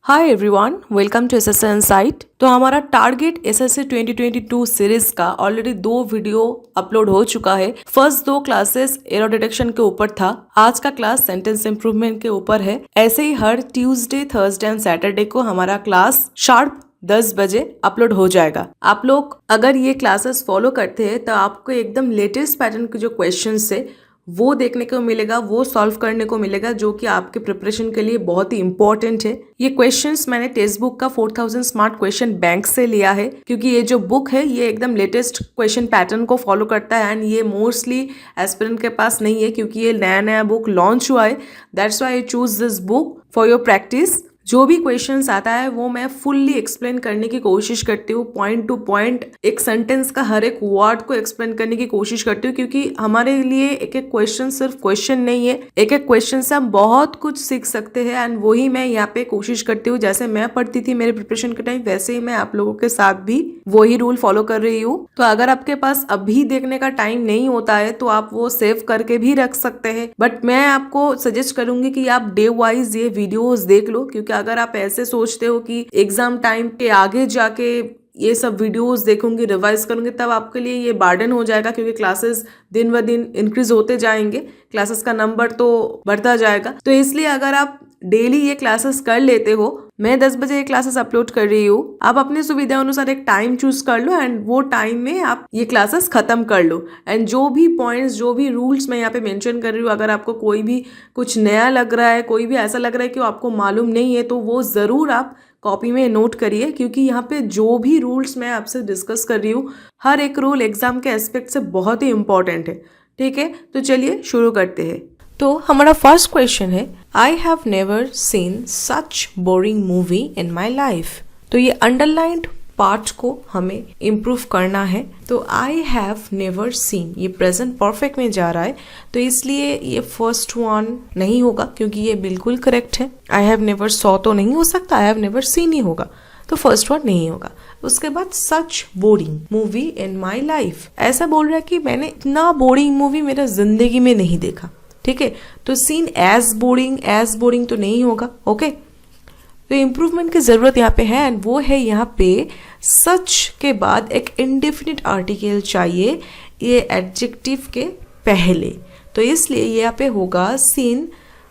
Hi everyone, welcome to SSC insight. तो हमारा target SSC 2022 series का ऑलरेडी 2 वीडियो अपलोड हो चुका है। फर्स्ट 2 क्लासेस एरर डिटेक्शन के ऊपर था। आज का क्लास सेंटेंस इंप्रूवमेंट के ऊपर है। ऐसे ही हर ट्यूसडे, थर्सडे एंड सैटरडे को हमारा क्लास शार्प 10 बजे अपलोड हो जाएगा। आप लोग अगर ये क्लासेस फॉलो करते हैं तो आपको एकदम लेटेस्ट पैटर्न के जो क्वेश्चंस है वो देखने को मिलेगा, वो सॉल्व करने को मिलेगा, जो कि आपके प्रिपरेशन के लिए बहुत ही इंपॉर्टेंट है। ये क्वेश्चंस मैंने टेक्स्ट बुक का 4000 स्मार्ट क्वेश्चन बैंक से लिया है, क्योंकि ये जो बुक है ये एकदम लेटेस्ट क्वेश्चन पैटर्न को फॉलो करता है एंड ये मोस्टली एस्पिरेंट के पास नहीं है, क्योंकि ये नया नया बुक लॉन्च हुआ है। That's why I choose this book for your practice. जो भी क्वेश्चंस आता है वो मैं फुल्ली एक्सप्लेन करने की कोशिश करती हूँ, पॉइंट टू पॉइंट एक सेंटेंस का हर एक वर्ड को एक्सप्लेन करने की कोशिश करती हूँ, क्योंकि हमारे लिए एक एक क्वेश्चन सिर्फ क्वेश्चन नहीं है। एक एक क्वेश्चन से हम बहुत कुछ सीख सकते हैं एंड वही मैं यहाँ पे कोशिश करती हूँ। जैसे मैं पढ़ती थी मेरे प्रिपरेशन के टाइम, वैसे ही मैं आप लोगों के साथ भी वही रूल फॉलो कर रही हूँ। तो अगर आपके पास अभी देखने का टाइम नहीं होता है तो आप वो सेव करके भी रख सकते हैं, बट मैं आपको सजेस्ट करूंगी कि आप डे वाइज ये वीडियोस देख लो, क्योंकि अगर आप ऐसे सोचते हो कि एग्जाम टाइम के आगे जाके ये सब वीडियोस देखूंगी, रिवाइज करूंगी, तब आपके लिए ये बर्डन हो जाएगा, क्योंकि क्लासेस दिन ब दिन इंक्रीज होते जाएंगे, क्लासेस का नंबर तो बढ़ता जाएगा। तो इसलिए अगर आप डेली ये क्लासेस कर लेते हो, मैं 10 बजे ये क्लासेस अपलोड कर रही हूँ, आप अपनी सुविधा अनुसार एक टाइम चूज कर लो एंड वो टाइम में आप ये क्लासेस खत्म कर लो। एंड जो भी पॉइंट्स, जो भी रूल्स मैं यहाँ पे मेंशन कर रही हूँ, अगर आपको कोई भी कुछ नया लग रहा है, कोई भी ऐसा लग रहा है कि आपको मालूम नहीं है, तो वो जरूर आप कॉपी में नोट करिए, क्योंकि यहाँ पे जो भी रूल्स मैं आपसे डिस्कस कर रही हूँ, हर एक रूल एग्जाम के एस्पेक्ट से बहुत ही इंपॉर्टेंट है। ठीक है, तो चलिए शुरू करते हैं। तो हमारा फर्स्ट क्वेश्चन है, आई have never seen such boring movie in my life. तो ये अंडरलाइंड पार्ट को हमें इम्प्रूव करना है। तो आई हैव नेवर सीन, ये प्रेजेंट परफेक्ट में जा रहा है, तो इसलिए ये फर्स्ट वन नहीं होगा, क्योंकि ये बिल्कुल करेक्ट है। आई हैव नेवर सॉ तो नहीं हो सकता, आई हैव नेवर सीन ही होगा, तो फर्स्ट वन नहीं होगा। उसके बाद such boring movie in my life, ऐसा बोल रहा है कि मैंने इतना बोरिंग मूवी मेरा जिंदगी में नहीं देखा। ठीक है, तो सीन एज बोरिंग तो नहीं होगा। ओके, तो इम्प्रूवमेंट की जरूरत यहाँ पे है एंड वो है यहाँ पे सच के बाद एक इंडेफिनिट आर्टिकल चाहिए, ये एडजेक्टिव के पहले। तो इसलिए यहाँ पे होगा seen,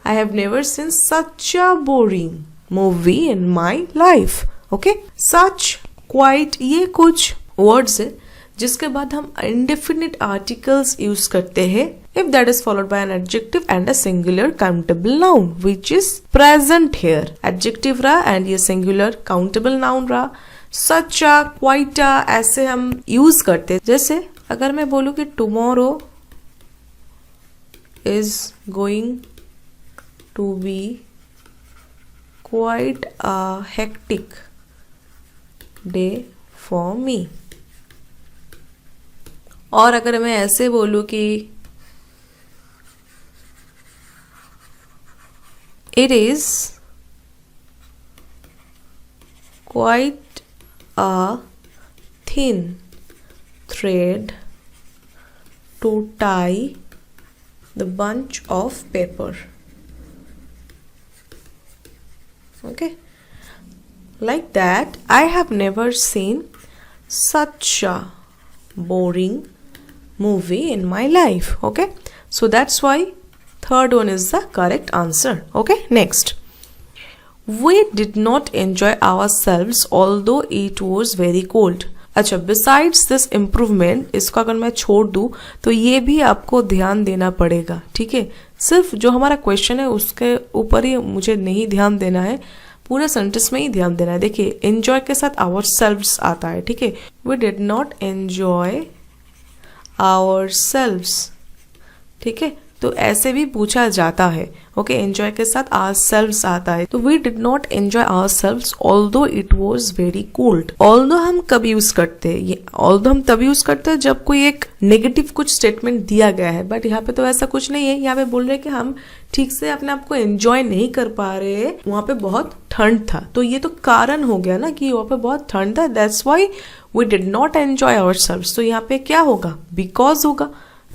I have never seen such a boring movie in my life. Okay, such, quite, ये कुछ वर्ड्स है जिसके बाद हम इंडेफिनिट आर्टिकल्स यूज करते हैं if that is followed by an adjective and a singular countable noun which is present here। adjective रहा and ये singular countable noun रहा। such a, quite a, ऐसे हम यूज करते। जैसे अगर मैं बोलूं कि tomorrow is going to be quite a hectic day for me, और अगर मैं ऐसे बोलूं कि it is quite a thin thread to tie the bunch of paper। Okay, like that, I have never seen such a boring movie in my life। Okay, so that's why third one is the correct answer। Okay, next, we did not enjoy ourselves although it was very cold। अच्छा, besides this improvement, इसको अगर मैं छोड़ दूं तो ये भी आपको ध्यान देना पड़ेगा। ठीक है, सिर्फ जो हमारा क्वेश्चन है उसके ऊपर ही मुझे नहीं ध्यान देना है, पूरा सेंटेंस में ही ध्यान देना है। देखिए, एंजॉय के साथ ourselves आता है। ठीक है, we did not enjoy ourselves। ठीक है, तो ऐसे भी पूछा जाता है। ओके, एंजॉय के साथ ourselves आता है, तो we did not enjoy ourselves although it was very cold। although हम कब यूज करते हैं? ये although हम तब यूज करते हैं जब कोई एक नेगेटिव कुछ स्टेटमेंट दिया गया है, बट यहाँ पे तो ऐसा कुछ नहीं है। यहाँ पे बोल रहे हैं कि हम ठीक से अपने आप को एंजॉय नहीं कर पा रहे, वहां पे बहुत ठंड था। तो ये तो कारण हो गया ना कि वहां पे बहुत ठंड था, that's why we did not enjoy ourselves. तो यहाँ पे क्या होगा? बिकॉज होगा।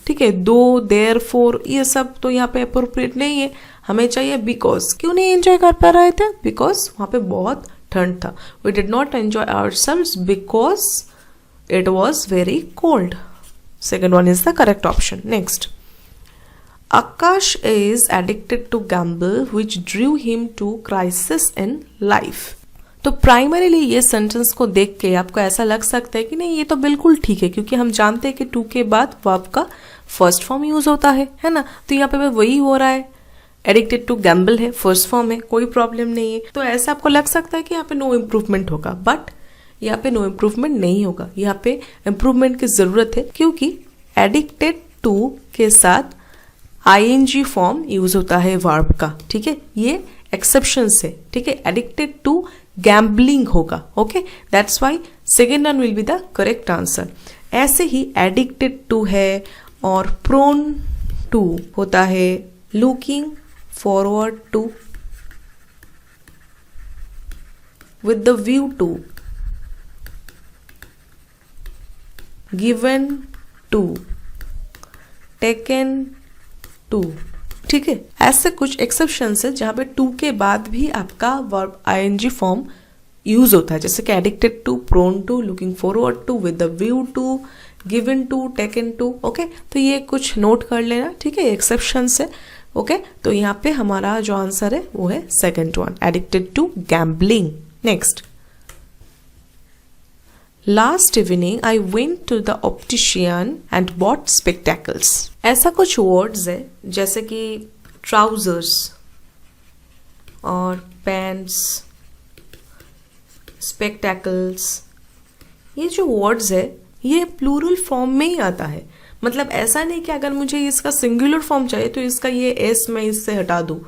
ठीक है, दो, देयरफॉर, ये सब तो यहाँ पे अप्रोप्रिएट नहीं है। हमें चाहिए बिकॉज। क्यों नहीं एंजॉय कर पा रहे थे? बिकॉज वहां पे बहुत ठंड था। We did not enjoy ourselves because it was very cold. Second one is the correct option. Next, Akash is addicted to gamble which drew him to crisis in life। तो प्राइमरीली ये sentence को देख के आपको ऐसा लग सकता है कि नहीं ये तो बिल्कुल ठीक है, क्योंकि हम जानते हैं कि टू के बाद वर्ब का फर्स्ट फॉर्म यूज होता है ना। तो यहाँ पे वही हो रहा है, एडिक्टेड टू गैम्बल है, फर्स्ट फॉर्म है, कोई प्रॉब्लम नहीं है। तो ऐसा आपको लग सकता है कि यहाँ पे नो इम्प्रूवमेंट होगा, बट यहाँ पे नो इम्प्रूवमेंट नहीं होगा। यहाँ पे इम्प्रूवमेंट की जरूरत है, क्योंकि एडिक्टेड टू के साथ आईएनजी फॉर्म यूज होता है वर्ब का। ठीक है, ये एक्सेप्शन है। ठीक है, एडिक्टेड टू गैम्बलिंग होगा। Okay, that's why second one will be the correct answer. ऐसे ही एडिक्टेड टू है और प्रोन टू होता है looking forward to, with the view to, given to, taken to. ठीक है, ऐसे कुछ एक्सेप्शंस है जहां पे टू के बाद भी आपका वर्ब आईएनजी फॉर्म यूज होता है, जैसे कि addicted to, prone to, looking forward to, with the view to, given to, taken to. Okay, तो ये कुछ नोट कर लेना। ठीक है, एक्सेप्शंस है। ओके, तो यहाँ पे हमारा जो आंसर है वो है second one, addicted to gambling. Next, Last evening I went to the optician and bought spectacles। ऐसा कुछ वर्ड्स है जैसे कि ट्राउजर्स और पैंट्स, स्पेक्टैकल्स। ये जो वर्ड्स है ये प्लूरल फॉर्म में ही आता है। मतलब ऐसा नहीं कि अगर मुझे इसका सिंगुलर फॉर्म चाहिए तो इसका ये एस मैं इससे हटा दूं,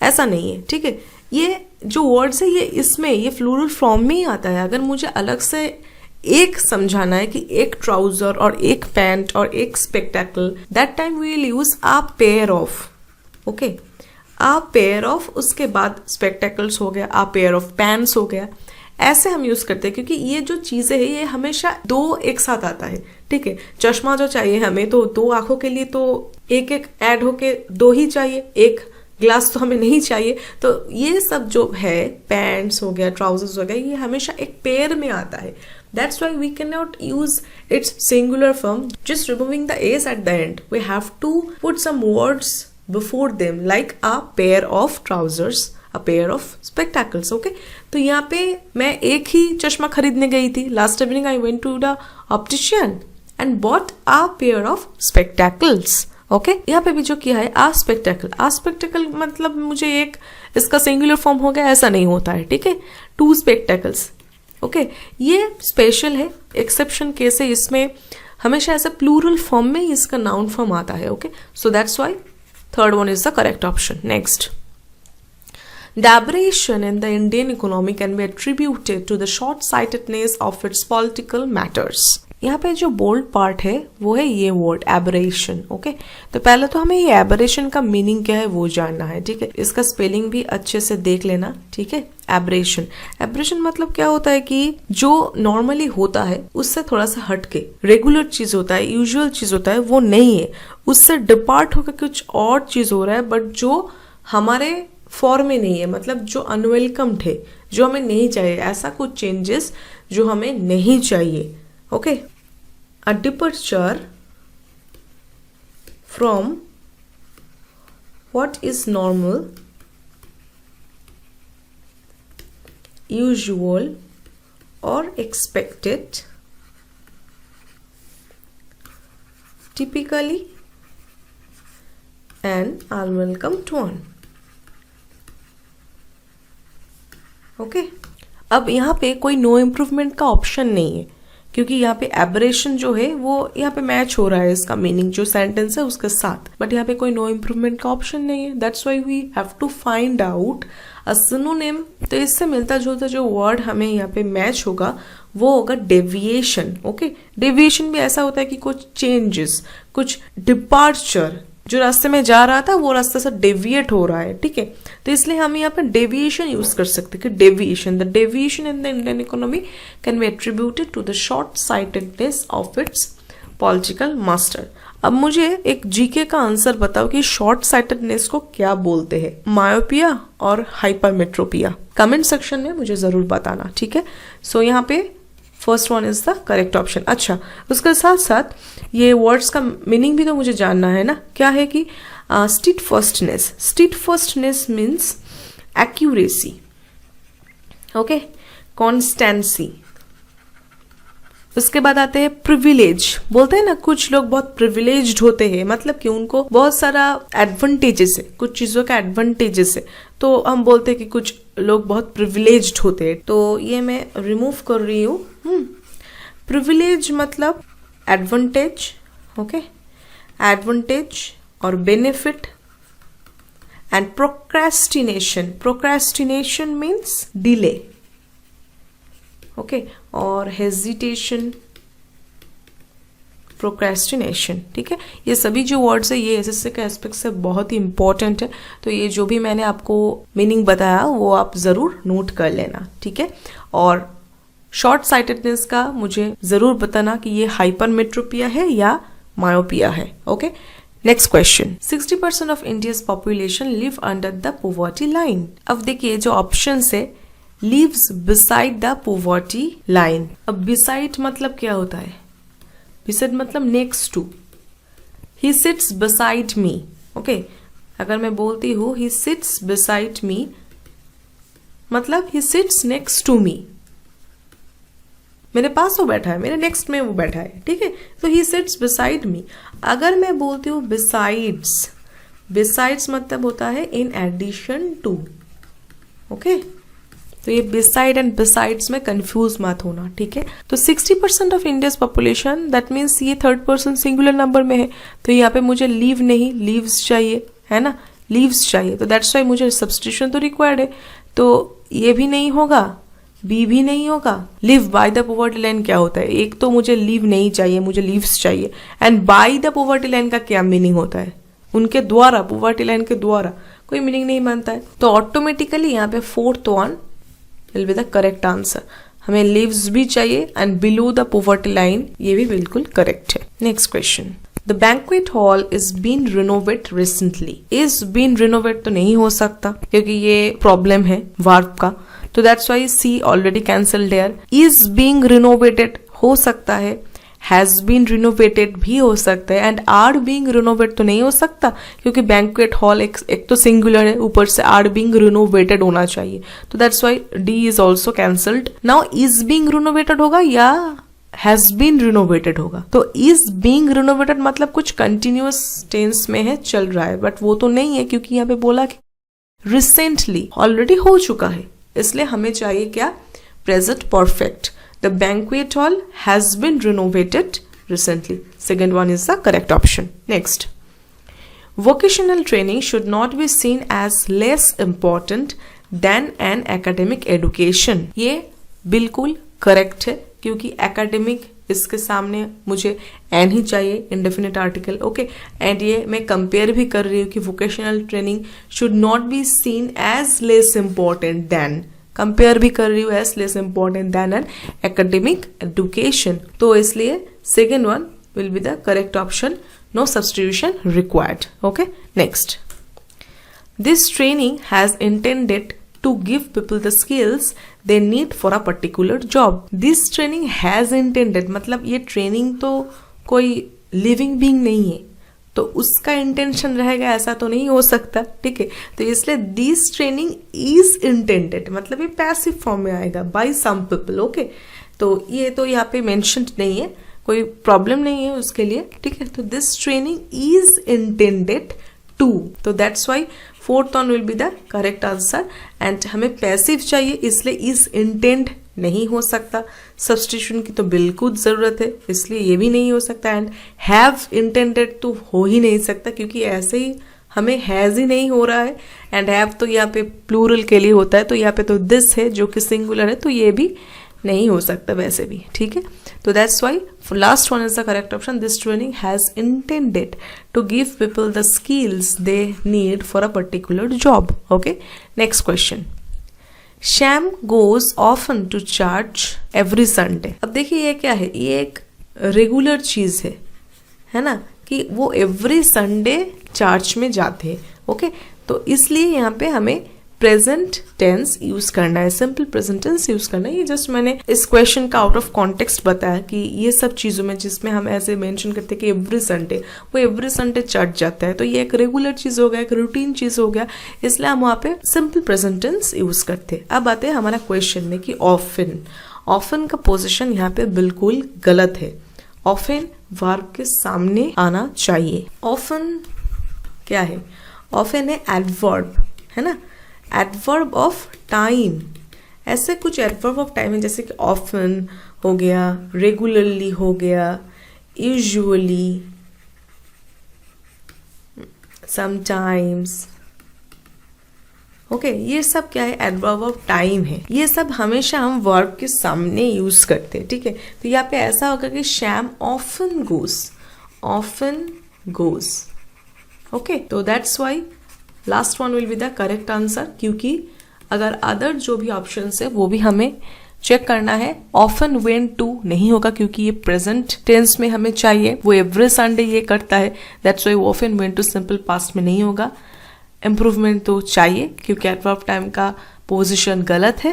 ऐसा नहीं है। ठीक है, ये जो वर्ड्स है ये इसमें ये प्लूरल फॉर्म में ही आता है। अगर मुझे अलग से एक समझाना है कि एक ट्राउजर और एक पैंट और एक spectacle, that time we will use a pair of. Okay, a pair of, उसके बाद स्पेक्टैकल्स हो गया, आ पेयर ऑफ पैंट्स हो गया। ऐसे हम यूज करते हैं क्योंकि ये जो चीजें है ये हमेशा दो एक साथ आता है। ठीक है, चश्मा जो चाहिए हमें तो दो आंखों के लिए तो एक एक ऐड होके दो ही चाहिए, एक ग्लास तो हमें नहीं चाहिए। तो ये सब जो है, पैंट्स हो गया, ट्राउजर्स हो गया, ये हमेशा एक पेयर में आता है। That's why we cannot use its singular form, just removing the s at the end. We have to put some words before them, like a pair of trousers, a pair of spectacles. Okay? तो यहाँ पे मैं एक ही चश्मा खरीदने गई थी। Last evening I went to the optician and bought a pair of spectacles. Okay, यहाँ पे भी जो किया है आ स्पेक्टेकल मतलब मुझे एक इसका सिंगुलर फॉर्म हो गया, ऐसा नहीं होता है। ठीक है, टू स्पेक्टेकल्स। ओके, ये स्पेशल है, एक्सेप्शन केस है, इसमें हमेशा ऐसा प्लूरल फॉर्म में इसका नाउन फॉर्म आता है। Okay, so that's Y third one is the correct option. Next, The aberration in the Indian economy can be attributed to the short-sightedness of its political matters। यहाँ पे जो bold part है वो है ये word aberration. Okay, तो पहले तो हमें ये एबरेशन का मीनिंग क्या है वो जानना है। ठीक है, इसका स्पेलिंग भी अच्छे से देख लेना। ठीक है, एबरेशन मतलब क्या होता है कि जो नॉर्मली होता है उससे थोड़ा सा हटके रेगुलर चीज होता है, यूजुअल चीज होता है, वो नहीं है, उससे डिपार्ट होकर कुछ और चीज हो रहा है, बट जो हमारे फॉर्म में नहीं है, मतलब जो अनवेलकम्ड है, जो हमें नहीं चाहिए, ऐसा कुछ चेंजेस जो हमें नहीं चाहिए। Okay, a departure from what is normal, usual or expected, typically and unwelcomed one। Okay, अब यहाँ पे कोई नो इम्प्रूवमेंट का ऑप्शन नहीं है, क्योंकि यहाँ पे एबरेशन जो है वो यहाँ पे मैच हो रहा है इसका मीनिंग जो सेंटेंस है उसके साथ, बट यहाँ पे कोई नो इम्प्रूवमेंट का ऑप्शन नहीं है। That's why we have to find out a synonym. तो इससे मिलता जुलता जो वर्ड हमें यहाँ पे मैच होगा वो होगा डेविएशन। ओके, डेविएशन भी ऐसा होता है कि कुछ चेंजेस, कुछ डिपार्चर, जो रास्ते में जा रहा था वो रास्ते से डेविएट हो रहा है। ठीक है, तो इसलिए हम यहाँ पे डेविएशन यूज कर सकते हैं कि deviation, the deviation in the Indian economy can be attributed to the short sightedness of its political master. अब मुझे एक जीके का आंसर बताओ कि शॉर्ट साइटेडनेस को क्या बोलते हैं, मायोपिया और हाइपरमेट्रोपिया। कमेंट सेक्शन में मुझे जरूर बताना, ठीक है। सो यहाँ पे first one is the correct option. अच्छा, उसके साथ साथ ये वर्ड्स का मीनिंग भी तो मुझे जानना है ना। क्या है कि स्टीडफास्टनेस, स्टीडफास्टनेस मीन्स एक्यूरेसी, ओके, कॉन्स्टेंसी। उसके बाद आते हैं प्रिविलेज। बोलते हैं ना कुछ लोग बहुत प्रिविलेज्ड होते हैं, मतलब कि उनको बहुत सारा एडवांटेजेस है, कुछ चीजों का एडवांटेजेस है, तो हम बोलते हैं कि कुछ लोग बहुत प्रिविलेज्ड होते हैं। तो ये मैं रिमूव कर रही हूँ। प्रिविलेज मतलब एडवांटेज, ओके, एडवांटेज और benefit. And procrastination, procrastination means delay, okay, और हेजिटेशन, प्रोक्रेस्टिनेशन, ठीक है। ये सभी जो वर्ड्स है ये एसएससी के एस्पेक्ट से बहुत ही इंपॉर्टेंट है, तो ये जो भी मैंने आपको मीनिंग बताया वो आप जरूर नोट कर लेना, ठीक है। और शॉर्ट साइटेडनेस का मुझे जरूर बताना कि ये हाइपरमेट्रोपिया है या मायोपिया है, okay. Next question, 60% of India's population live under the poverty line. अब देखिए जो ऑप्शन है, lives beside the poverty line। अब beside मतलब क्या होता है, beside मतलब next to, he sits beside me, okay। अगर मैं बोलती हूँ he sits beside me मतलब he sits next to me, मेरे पास वो बैठा है, मेरे नेक्स्ट में वो बैठा है, ठीक है। तो he sits beside me। अगर मैं बोलती हूँ besides, besides मतलब होता है in addition to, ओके। तो ये beside एंड besides में कंफ्यूज मत होना, ठीक है। तो 60% of India's population, that means ये थर्ड पर्सन सिंगुलर नंबर में है, तो यहाँ पे मुझे लीव नहीं लीव्स चाहिए, है ना, लीव्स चाहिए। तो दैट्स वाई मुझे सब्स्टिट्यूशन तो रिक्वायर्ड है, तो ये भी नहीं होगा, बी भी नहीं होगा। Live by the poverty line क्या होता है, एक तो मुझे लीव नहीं चाहिए, मुझे लीव्स चाहिए। And by the poverty line का क्या मीनिंग होता है, उनके द्वारा, पॉवर्टी लाइन के द्वारा, कोई मीनिंग नहीं बनता है। तो ऑटोमेटिकली यहाँ पे fourth one will be the correct answer। हमें lives भी चाहिए and below the poverty line, ये भी बिल्कुल correct है। Next question, the banquet hall is been renovated recently। is been renovated तो नहीं हो सकता क्योंकि ये problem है verb का, तो that's why C already cancelled here। is being renovated हो सकता है, has been renovated भी हो सकता है, एंड are being renovated तो नहीं हो सकता क्योंकि banquet hall एक तो सिंगुलर है, ऊपर से are being renovated होना चाहिए, तो that's why D is also cancelled। Now is being renovated होगा या has been renovated होगा। तो is being renovated मतलब कुछ continuous tense में है, चल रहा है, बट वो तो नहीं है क्योंकि यहाँ पे बोला कि recently ऑलरेडी हो चुका है, इसलिए हमें चाहिए क्या, present perfect। The banquet hall has been renovated recently। Second one is the correct option। Next, vocational training should not be seen as less important than an academic education। ये बिल्कुल correct है क्योंकि academic इसके सामने मुझे N ही चाहिए, indefinite article, okay. And ये मैं कंपेयर भी कर रही हूँ कि vocational training should not be seen as less important than, compare भी कर रही हूँ as less important than an academic education, तो इसलिए second one will be the correct option, no substitution required, okay. Next, this training has intended to give people the skills they need for a particular job. This training has intended मतलब ये training तो कोई living being नहीं है, तो उसका intention रहेगा ऐसा तो नहीं हो सकता, ठीक है। तो इसलिए दिस ट्रेनिंग इज इंटेंडेड मतलब ये पैसिव फॉर्म में आएगा बाय सम पीपल, ओके। तो ये तो यहाँ पे मेंशन्ड नहीं है, कोई प्रॉब्लम नहीं है उसके लिए, ठीक है। तो this training is intended to, तो that's why fourth one will be the correct answer. And हमें पैसिव चाहिए इसलिए इज इंटेंड नहीं हो सकता, सब्स्टिट्यूशन की तो बिल्कुल जरूरत है इसलिए ये भी नहीं हो सकता, एंड हैव इंटेंडेड तो हो ही नहीं सकता क्योंकि ऐसे ही हमें हैज ही नहीं हो रहा है, एंड हैव तो यहाँ पे प्लूरल के लिए होता है, तो यहाँ पे तो दिस है जो कि सिंगुलर है, तो ये भी नहीं हो सकता वैसे भी, ठीक है। तो that's why last one is the correct option, this training has intended to give people the skills they need for a particular job, okay. Next question, Sham goes often to church every Sunday। अब देखिए ये क्या है, ये एक regular चीज है ना, कि वो एवरी संडे चर्च में जाते हैं। ओके, तो इसलिए यहाँ पे हमें प्रेजेंट टेंस यूज करना है, सिंपल प्रेजेंट टेंस यूज करना है। ये जस्ट मैंने इस क्वेश्चन का आउट ऑफ कॉन्टेक्स्ट बताया कि ये सब चीजों में जिसमें हम ऐसे मेंशन करते हैं कि एवरी संडे, वो एवरी संडे चर्च जाता है, तो ये एक रेगुलर चीज हो गया, एक रूटीन चीज हो गया, इसलिए हम वहाँ पे सिंपल प्रेजेंट टेंस यूज करते हैं। अब आते हैं हमारा क्वेश्चन में कि ऑफन, ऑफन का पोजिशन यहाँ पे बिल्कुल गलत है। ऑफन वर्ब के सामने आना चाहिए। ऑफन क्या है? ऑफन है एडवर्ब, है ना, एडवर्ब ऑफ टाइम। ऐसे कुछ एडवर्ब ऑफ टाइम है जैसे कि ऑफन हो गया, रेगुलरली हो गया, यूजुअली, समटाइम्स। ओके, ये सब क्या है? एडवर्ब ऑफ टाइम है। ये सब हमेशा हम वर्ब के सामने यूज करते हैं, ठीक है। तो यहाँ पे ऐसा होगा कि श्याम ऑफन गोस, ऑफन गोस। ओके, तो that's why last one will be the correct answer, क्योंकि अगर अदर जो भी ऑप्शन है वो भी हमें चेक करना है। ऑफन वेंट टू नहीं होगा क्योंकि ये प्रेजेंट टेंस में हमें चाहिए, वो एवरी संडे ये करता है, that's why often went to simple past में नहीं होगा। इम्प्रूवमेंट तो चाहिए क्योंकि एडवर्ब टाइम का पोजिशन गलत है।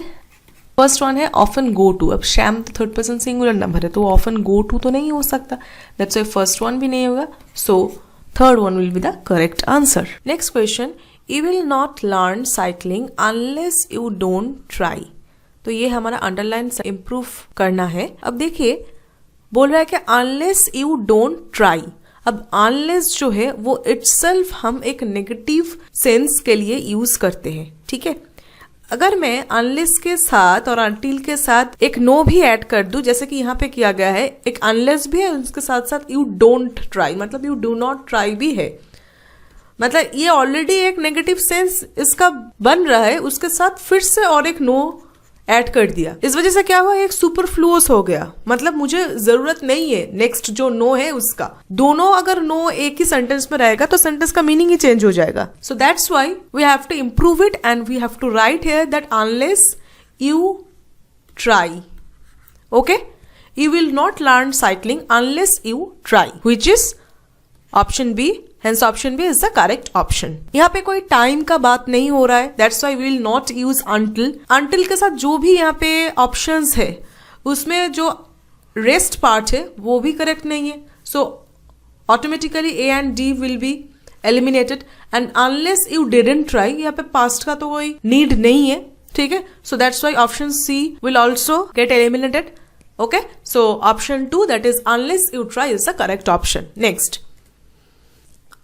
फर्स्ट वन है ऑफन गो टू। अब श्याम तो थर्ड पर्सन सिंगुलर नंबर है, तो ऑफन गो टू तो नहीं हो सकता, दैट्स वाई फर्स्ट वन भी नहीं होगा, सो third one will be the correct answer. Next question, you will not learn cycling unless you don't try. तो ये हमारा अंडरलाइन इम्प्रूव करना है। अब देखिए बोल रहा है कि unless you don't try। अब unless जो है वो itself हम एक नेगेटिव सेंस के लिए यूज करते हैं, ठीक है। अगर मैं अनलेस के साथ और अनटिल के साथ एक नो भी ऐड कर दूं, जैसे कि यहाँ पे किया गया है, एक अनलेस भी है, उसके साथ साथ यू डोंट ट्राई, मतलब यू डू नॉट ट्राई भी है, मतलब ये ऑलरेडी एक नेगेटिव सेंस इसका बन रहा है, उसके साथ फिर से और एक नो ऐड कर दिया। इस वजह से क्या हुआ, एक सुपरफ्लुअस हो गया, मतलब मुझे जरूरत नहीं है नेक्स्ट जो नो है उसका। दोनों अगर नो एक ही सेंटेंस में रहेगा तो सेंटेंस का मीनिंग ही चेंज हो जाएगा। So that's why we have to improve it and we have to write here that unless you try, okay, you will not learn cycling unless you try, which is option B. Hence option B is the correct option. यहाँ पे कोई time का बात नहीं हो रहा है, that's why we will not use until. Until के साथ जो भी यहाँ पे options है उसमें जो rest part है वो भी correct नहीं है, so automatically A and D will be eliminated. And unless you didn't try, यहाँ पे past का तो कोई need नहीं है, ठीक है, so that's why option C will also get eliminated. Okay, so option 2, that is unless you try, is the correct option. Next,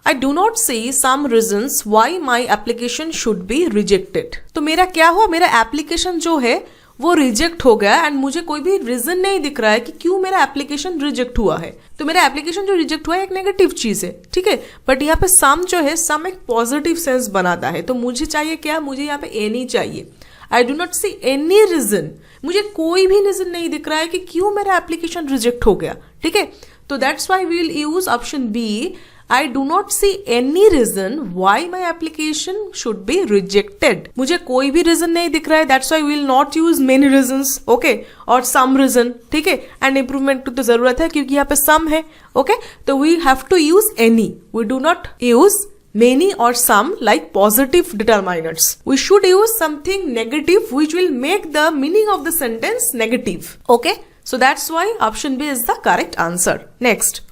I do not see some reasons why my application should be rejected. तो मेरा क्या हुआ, मेरा application जो है वो reject हो गया एंड मुझे कोई भी रीजन नहीं दिख रहा है कि क्यों मेरा एप्लीकेशन रिजेक्ट हुआ है। तो मेरा एप्लीकेशन जो रिजेक्ट हुआ है एक नेगेटिव चीज है, ठीक है, बट यहाँ पे सम जो है, सम एक पॉजिटिव सेंस बनाता है, तो मुझे चाहिए क्या, मुझे यहाँ पे एनी चाहिए। I do not see any reason, मुझे कोई भी रीजन नहीं दिख रहा है कि क्यों मेरा एप्लीकेशन रिजेक्ट हो गया, ठीक है। तो that's why we will use option B, I do not see any reason why my application should be rejected. मुझे कोई भी reason नहीं दिख रहा है, that's why we will not use many reasons, okay, or some reason, ठीक है, and improvement की तो जरूरत है क्योंकि यहाँ पे some है, okay, तो we have to use any. We do not use many or some like positive determinants. We should use something negative which will make the meaning of the sentence negative, okay. So that's why option B is the correct answer. Next,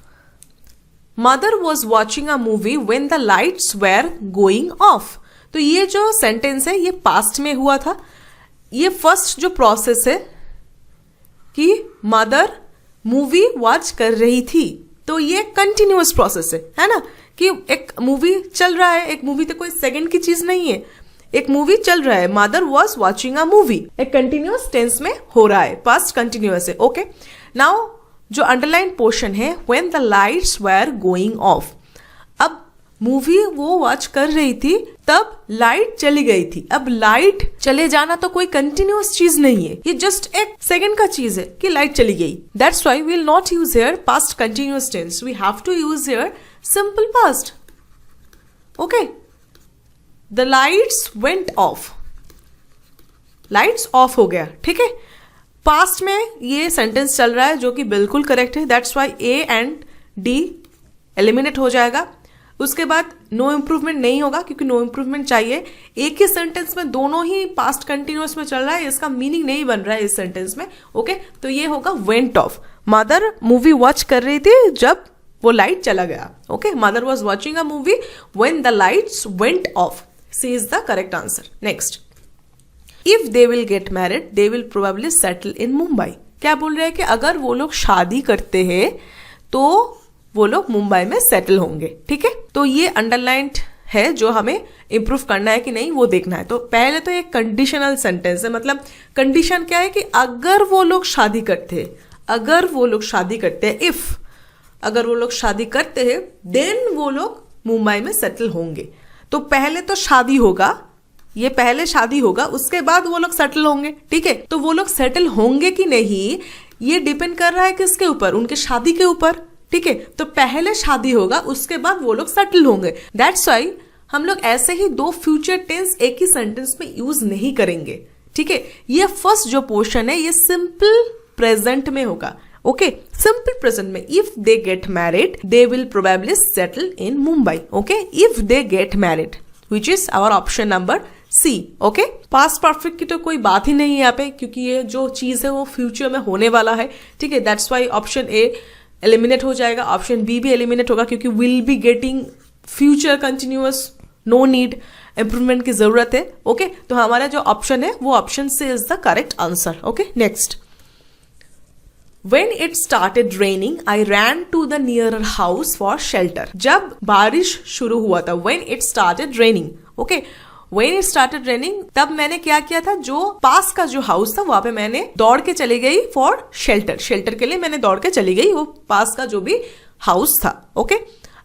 Mother was watching a movie when the lights were going off. तो ये जो sentence है ये past में हुआ था। ये first जो प्रोसेस है कि मदर मूवी वॉच कर रही थी, तो ये कंटिन्यूअस प्रोसेस है ना, कि एक मूवी चल रहा है, एक मूवी तो कोई सेकंड की चीज नहीं है, एक मूवी चल रहा है, mother was watching a movie, एक कंटिन्यूअस टेंस में हो रहा है, पास्ट कंटिन्यूअस है, ओके। नाउ जो अंडरलाइन पोर्शन है, when the lights were going off, अब मूवी वो वॉच कर रही थी तब लाइट चली गई थी। अब लाइट चले जाना तो कोई कंटिन्यूअस चीज नहीं है, ये जस्ट एक सेकंड का चीज है कि लाइट चली गई। That's why we will not use here past continuous tense, we have to use here simple past, okay. The lights went off, lights off हो गया, ठीक है। पास्ट में ये सेंटेंस चल रहा है जो कि बिल्कुल करेक्ट है, that's Y A and D eliminate हो जाएगा। उसके बाद नो इम्प्रूवमेंट नहीं होगा क्योंकि नो इम्प्रूवमेंट चाहिए। एक ही सेंटेंस में दोनों ही पास्ट कंटिन्यूअस में चल रहा है, इसका मीनिंग नहीं बन रहा है इस सेंटेंस में। ओके, तो ये होगा went off. Mother movie watch कर रही थी जब वो लाइट चला गया। Okay, mother was watching a movie when the lights went off. C is the correct answer. Next, if they will get married they will probably settle in Mumbai. क्या बोल रहे हैं कि अगर वो लोग शादी करते हैं तो वो लोग मुंबई में सेटल होंगे। ठीक है, तो ये अंडरलाइंड है, जो हमें इंप्रूव करना है कि नहीं वो देखना है। तो पहले तो ये कंडीशनल सेंटेंस है, मतलब कंडीशन क्या है कि अगर वो लोग शादी करते हैं, अगर वो लोग शादी करते हैं, इफ अगर वो लोग शादी करते हैं देन वो लोग मुंबई में सेटल होंगे। तो पहले तो शादी होगा, ये पहले शादी होगा, उसके बाद वो लोग सेटल होंगे। ठीक है, तो वो लोग सेटल होंगे कि नहीं ये डिपेंड कर रहा है किसके ऊपर, उनके शादी के ऊपर। ठीक है, तो पहले शादी होगा उसके बाद वो लोग सेटल होंगे। दैट्स वाई हम लोग ऐसे ही दो फ्यूचर टेंस एक ही सेंटेंस में यूज नहीं करेंगे। ठीक है, ये फर्स्ट जो पोर्शन है ये सिंपल प्रेजेंट में होगा। ओके, सिंपल प्रेजेंट में if they get married they will probably settle in Mumbai. Okay, if they get married which is our option number C. Okay, past perfect की तो कोई बात ही नहीं है यहाँ पे क्योंकि ये जो चीज है वो फ्यूचर में होने वाला है। ठीक है, that's why option A eliminate हो जाएगा, ऑप्शन बी भी एलिमिनेट होगा क्योंकि will be getting future continuous, no need, improvement की जरूरत है। ओके, तो हमारा जो ऑप्शन है वो option C is the correct answer. Okay, next, When it started raining, I ran to the nearer house for shelter. जब बारिश शुरू हुआ था, when it started raining, okay, when it started raining, तब मैंने क्या किया था, जो पास का जो हाउस था वहां पे मैंने दौड़ के चली गई फॉर शेल्टर, शेल्टर के लिए मैंने दौड़ के चली गई, वो पास का जो भी हाउस था। ओके,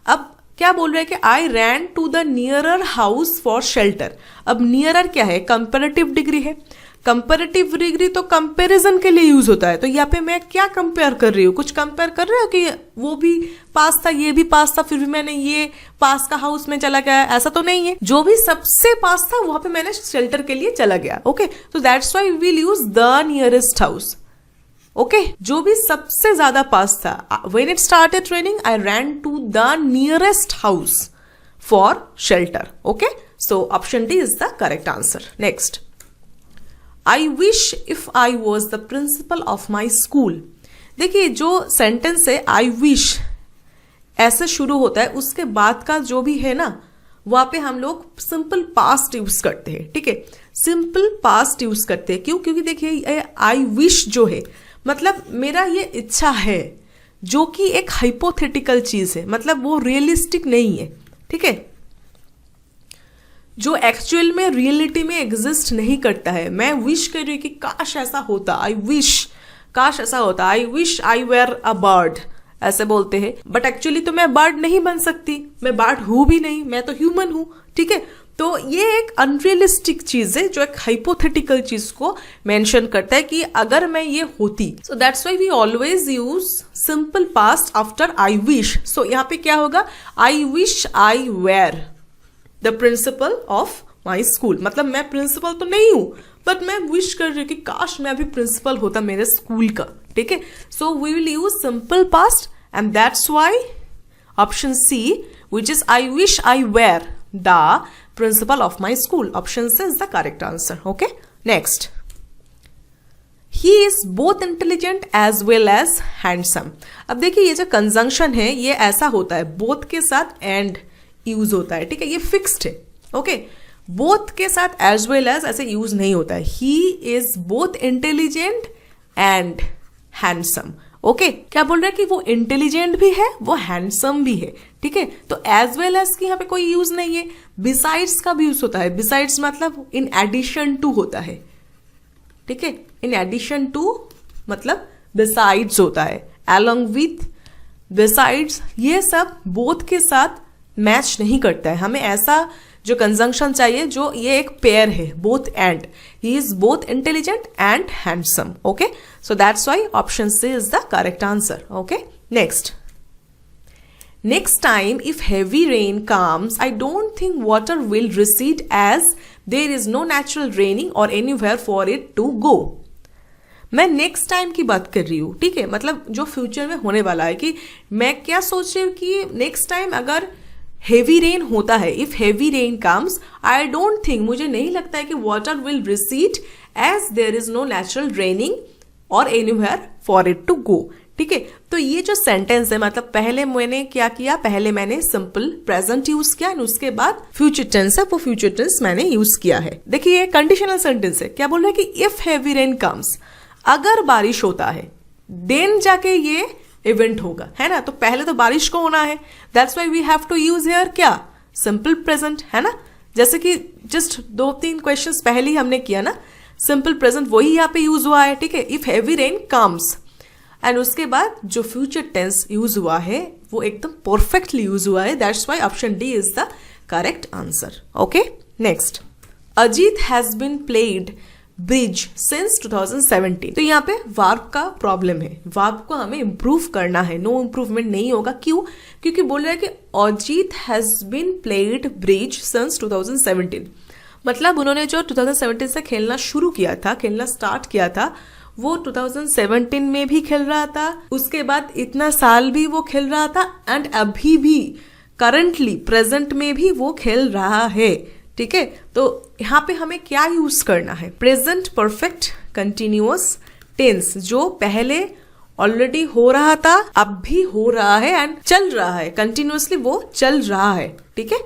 अब क्या बोल रहे हैं कि I ran to the nearer house for shelter. अब नियरर क्या है, कंपेरेटिव डिग्री है। कंपेरेटिव डिग्री तो कंपैरिजन के लिए यूज होता है। तो यहाँ पे मैं क्या कंपेयर कर रही हूँ, कुछ कंपेयर कर रहे हो कि वो भी पास था ये भी पास था फिर भी मैंने ये पास का हाउस में चला गया, ऐसा तो नहीं है। जो भी सबसे पास था वहां पे मैंने शेल्टर के लिए चला गया। ओके, तो that's why we will use the nearest house. Okay, जो भी सबसे ज्यादा पास था, when it started raining I ran to the nearest house for shelter. Okay, so option D is the correct answer. Next, I wish if I was the principal of my school. देखिए जो sentence है I wish ऐसे शुरू होता है, उसके बाद का जो भी है ना वहां पे हम लोग सिंपल पास्ट यूज करते हैं। ठीक है, सिंपल पास्ट यूज करते हैं। क्यों? क्योंकि देखिए आई विश जो है मतलब मेरा ये इच्छा है, जो कि एक हाइपोथेटिकल चीज है, मतलब वो रियलिस्टिक नहीं है। ठीक है, जो एक्चुअल में रियलिटी में एग्जिस्ट नहीं करता है। मैं विश कर रही हूँ कि काश ऐसा होता, आई विश काश ऐसा होता, I wish I were a bird, ऐसे बोलते हैं। बट एक्चुअली तो मैं बर्ड नहीं बन सकती, मैं बर्ड हूं भी नहीं, मैं तो ह्यूमन हूं। ठीक है, तो ये एक अनरियलिस्टिक चीज है जो एक हाइपोथेटिकल चीज को मेंशन करता है कि अगर मैं ये होती। So that's why we always use simple past after I wish. So यहाँ पे क्या होगा, I wish I were the principal of my school. मतलब मैं प्रिंसिपल तो नहीं हूं बट मैं विश कर रही हूँ कि काश मैं भी प्रिंसिपल होता मेरे स्कूल का। ठीक है, so we will use simple past and that's why option C which is I wish I were the principal of my school, option C is the correct answer. Okay, next, he is both intelligent as well as handsome. अब देखिए ये जो conjunction है ये ऐसा होता है, both के साथ एंड यूज होता है। ठीक है, ये फिक्स्ड है। ओके, बोथ के साथ एज वेल एज ऐसे यूज नहीं होता है। ही is both intelligent and handsome. Okay, क्या बोल रहा है कि वो इंटेलिजेंट भी है वो हैंडसम भी है। ठीक है, तो एज वेल एज की यहाँ पे कोई यूज नहीं है। बिसाइड्स का भी यूज होता है। बिसाइड्स मतलब इन एडिशन टू होता है। ठीक है, इन एडिशन टू मतलब बिसाइड्स होता है, अलोंग विथ, बिसाइड्स, ये सब बोथ के साथ मैच नहीं करता है। हमें ऐसा जो कंजंक्शन चाहिए जो ये एक पेयर है, both and, he is both intelligent and handsome. Okay, so that's why option C is the correct answer. Okay, next, next time if heavy rain comes I don't think water will recede as there is no natural raining or anywhere for it to go. मैं next time की बात कर रही हूँ, ठीक है, मतलब जो फ्यूचर में होने वाला है, कि मैं क्या सोच रही हूँ कि नेक्स्ट टाइम अगर हेवी रेन होता है, if heavy rain comes, I don't think, मुझे नहीं लगता है कि water will recede as there is no natural raining or anywhere for it to go. ठीक है, तो ये जो सेंटेंस है, मतलब पहले मैंने क्या किया, पहले मैंने सिंपल प्रेजेंट यूज किया और उसके बाद फ्यूचर टेंस है, वो फ्यूचर टेंस मैंने यूज किया है। देखिए ये कंडीशनल सेंटेंस है, क्या बोल रहा है कि इफ हेवी रेन कम्स, अगर बारिश होता है, देन जाके ये इवेंट होगा, है ना। तो पहले तो बारिश को होना है, that's why we have to use here क्या, सिंपल प्रेजेंट, है ना। जैसे कि जस्ट 2-3 क्वेश्चंस पहले ही हमने किया ना, सिंपल प्रेजेंट वही यहाँ पे यूज हुआ है, ठीक है, if heavy rain comes. And उसके बाद जो फ्यूचर टेंस यूज हुआ है वो एकदम परफेक्टली यूज हुआ है, that's why option D is the correct answer. Okay, next, Ajit has been played bridge since 2017। तो यहाँ पे वर्ब का प्रॉब्लम है, वर्ब को हमें इंप्रूव करना है, नो इंप्रूवमेंट नहीं होगा। क्यों? क्योंकि बोल रहा है कि Ajit has been played bridge since 2017, मतलब उन्होंने जो 2017 से खेलना शुरू किया था, खेलना स्टार्ट किया था, वो 2017 में भी खेल रहा था, उसके बाद इतना साल भी वो खेल रहा था, एंड अभी भी करंटली प्रेजेंट में भी वो खेल रहा है। ठीक है, तो यहाँ पे हमें क्या यूज करना है, प्रेजेंट परफेक्ट कंटिन्यूअस टेंस, जो पहले ऑलरेडी हो रहा था, अब भी हो रहा है एंड चल रहा है, कंटिन्यूअसली वो चल रहा है। ठीक है,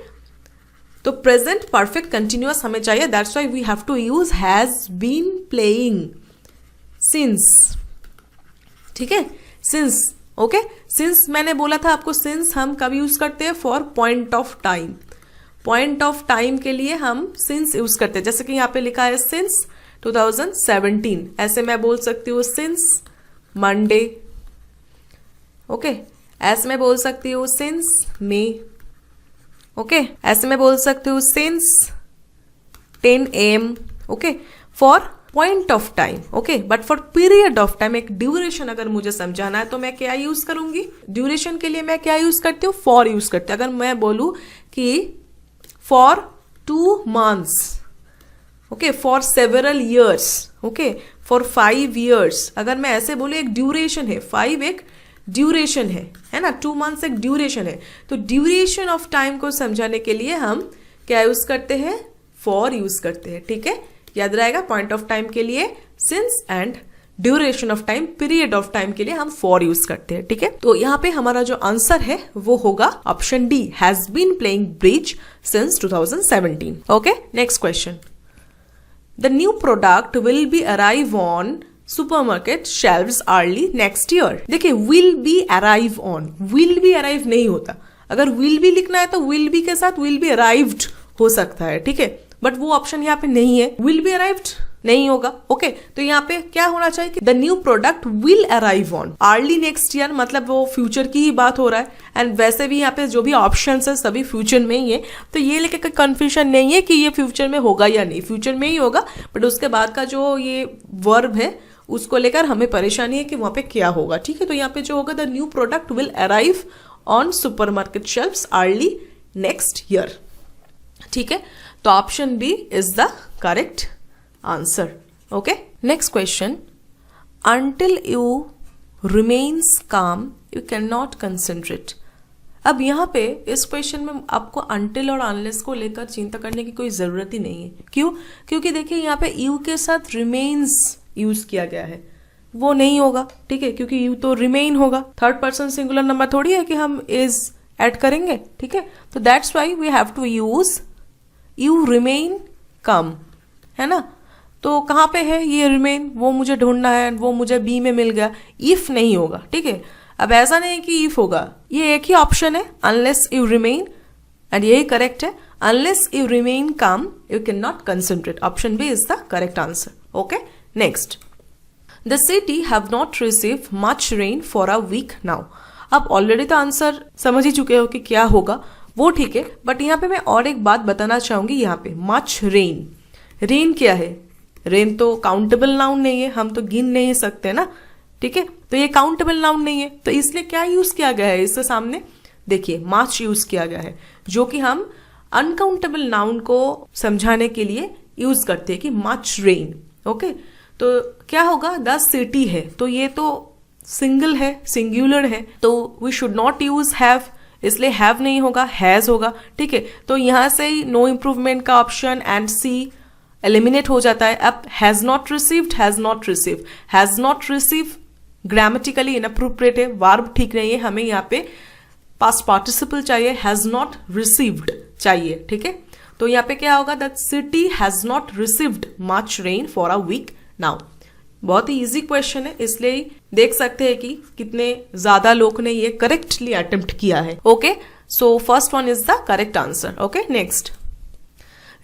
तो प्रेजेंट परफेक्ट कंटिन्यूअस हमें चाहिए, that's why we have to use has been playing since. ठीक है, सिंस, ओके, सिंस मैंने बोला था आपको, सिंस हम कब यूज करते हैं, for point of time, point of time के लिए हम सिंस यूज करते हैं। जैसे कि यहाँ पे लिखा है सिंस 2017, ऐसे मैं बोल सकती हूँ सिंस मंडे, ओके, ऐसे मैं बोल सकती हूँ सिंस मे, ओके, ऐसे मैं बोल सकती हूँ since 10 AM, okay, for point of time, okay, but for period of time, एक ड्यूरेशन अगर मुझे समझाना है तो मैं क्या यूज करूंगी, ड्यूरेशन के लिए मैं क्या यूज करती हूँ, फॉर यूज करती हूँ। अगर मैं बोलूं कि for 2 months, okay, for several years, okay, for 5 years, अगर मैं ऐसे बोलूं, एक ड्यूरेशन है, 5 एक ड्यूरेशन है ना, 2 months एक ड्यूरेशन है, तो ड्यूरेशन ऑफ टाइम को समझाने के लिए हम क्या यूज करते हैं, फॉर यूज करते हैं। ठीक है, याद रहेगा, पॉइंट ऑफ टाइम के लिए since and duration of time, period of time के लिए हम फॉर यूज करते हैं। ठीक है, तो यहाँ पे हमारा जो आंसर है वो होगा option D, has been playing bridge since 2017। Okay, next question, the new product will be arrive on supermarket shelves early next year. देखिए, will be arrive on, will be arrive नहीं होता, अगर विल बी लिखना है तो will be के साथ will be arrived हो सकता है। ठीक है, बट वो ऑप्शन यहाँ पे नहीं है, विल बी अराइव्ड नहीं होगा। ओके, तो यहाँ पे क्या होना चाहिए कि the new product will arrive on early next year, मतलब वो फ्यूचर की ही बात हो रहा है, एंड वैसे भी यहाँ पे जो भी ऑप्शंस है सभी फ्यूचर में ही है, तो ये लेके कंफ्यूजन नहीं है कि ये फ्यूचर में होगा या नहीं, फ्यूचर में ही होगा, बट उसके बाद का जो ये वर्ब है उसको लेकर हमें परेशानी है कि वहां पे क्या होगा। ठीक है, तो यहाँ पे जो होगा, the new product will arrive on supermarket shelves early next year. ठीक है, तो option B is the correct answer. Okay, next question, until you remains calm you can not concentrate. अब यहाँ पे इस क्वेश्चन में आपको अंटिल और अनलेस को लेकर चिंता करने की कोई जरूरत ही नहीं है। क्यों? क्योंकि देखिए यहाँ पे यू के साथ रिमेन्स यूज किया गया है, वो नहीं होगा। ठीक है, क्योंकि यू तो रिमेन होगा, थर्ड पर्सन सिंगुलर नंबर थोड़ी है कि हम इज ऐड करेंगे। ठीक है, तो that's why we have to use you remain calm, है ना। तो कहाँ पे है ये रिमेन, वो मुझे ढूंढना है, वो मुझे बी में मिल गया, इफ नहीं होगा। ठीक है, अब ऐसा नहीं कि इफ होगा, ये एक ही ऑप्शन है, अनलेस यू रिमेन, एंड यही करेक्ट है, unless you remain calm you can not concentrate. Option B is the correct answer. Okay, next, the city have not receive much rain for a week now. अब already तो answer समझ ही चुके हो कि क्या होगा, वो ठीक है, बट यहाँ पे मैं और एक बात बताना चाहूंगी। यहाँ पे मच रेन, रेन क्या है, रेन तो काउंटेबल नाउन नहीं है, हम तो गिन नहीं सकते ना। ठीक है, तो ये काउंटेबल नाउन नहीं है, तो इसलिए क्या यूज किया गया है इससे सामने, देखिए मच यूज किया गया है, जो कि हम अनकाउंटेबल नाउन को समझाने के लिए यूज करते हैं कि मच रेन। ओके, तो क्या होगा, द सिटी है, तो ये तो सिंगल है, सिंगुलर है, तो we should not use have, इसलिए हैव नहीं होगा, हैज होगा। ठीक है, तो यहां से ही नो इम्प्रूवमेंट का ऑप्शन एंड सी एलिमिनेट हो जाता है। अब has not received, has not receive, has not receive grammatically inappropriate है, वर्ब ठीक नहीं है, हमें यहाँ पे पास्ट पार्टिसिपल चाहिए, हैज नॉट रिसीव्ड चाहिए। ठीक है, तो यहाँ पे क्या होगा, that city has not received much rain for a week now. बहुत ही इजी क्वेश्चन है, इसलिए देख सकते हैं कि कितने ज्यादा लोग ने ये करेक्टली अटेम्प्ट किया है। Okay, so first one is the correct answer. Okay, next,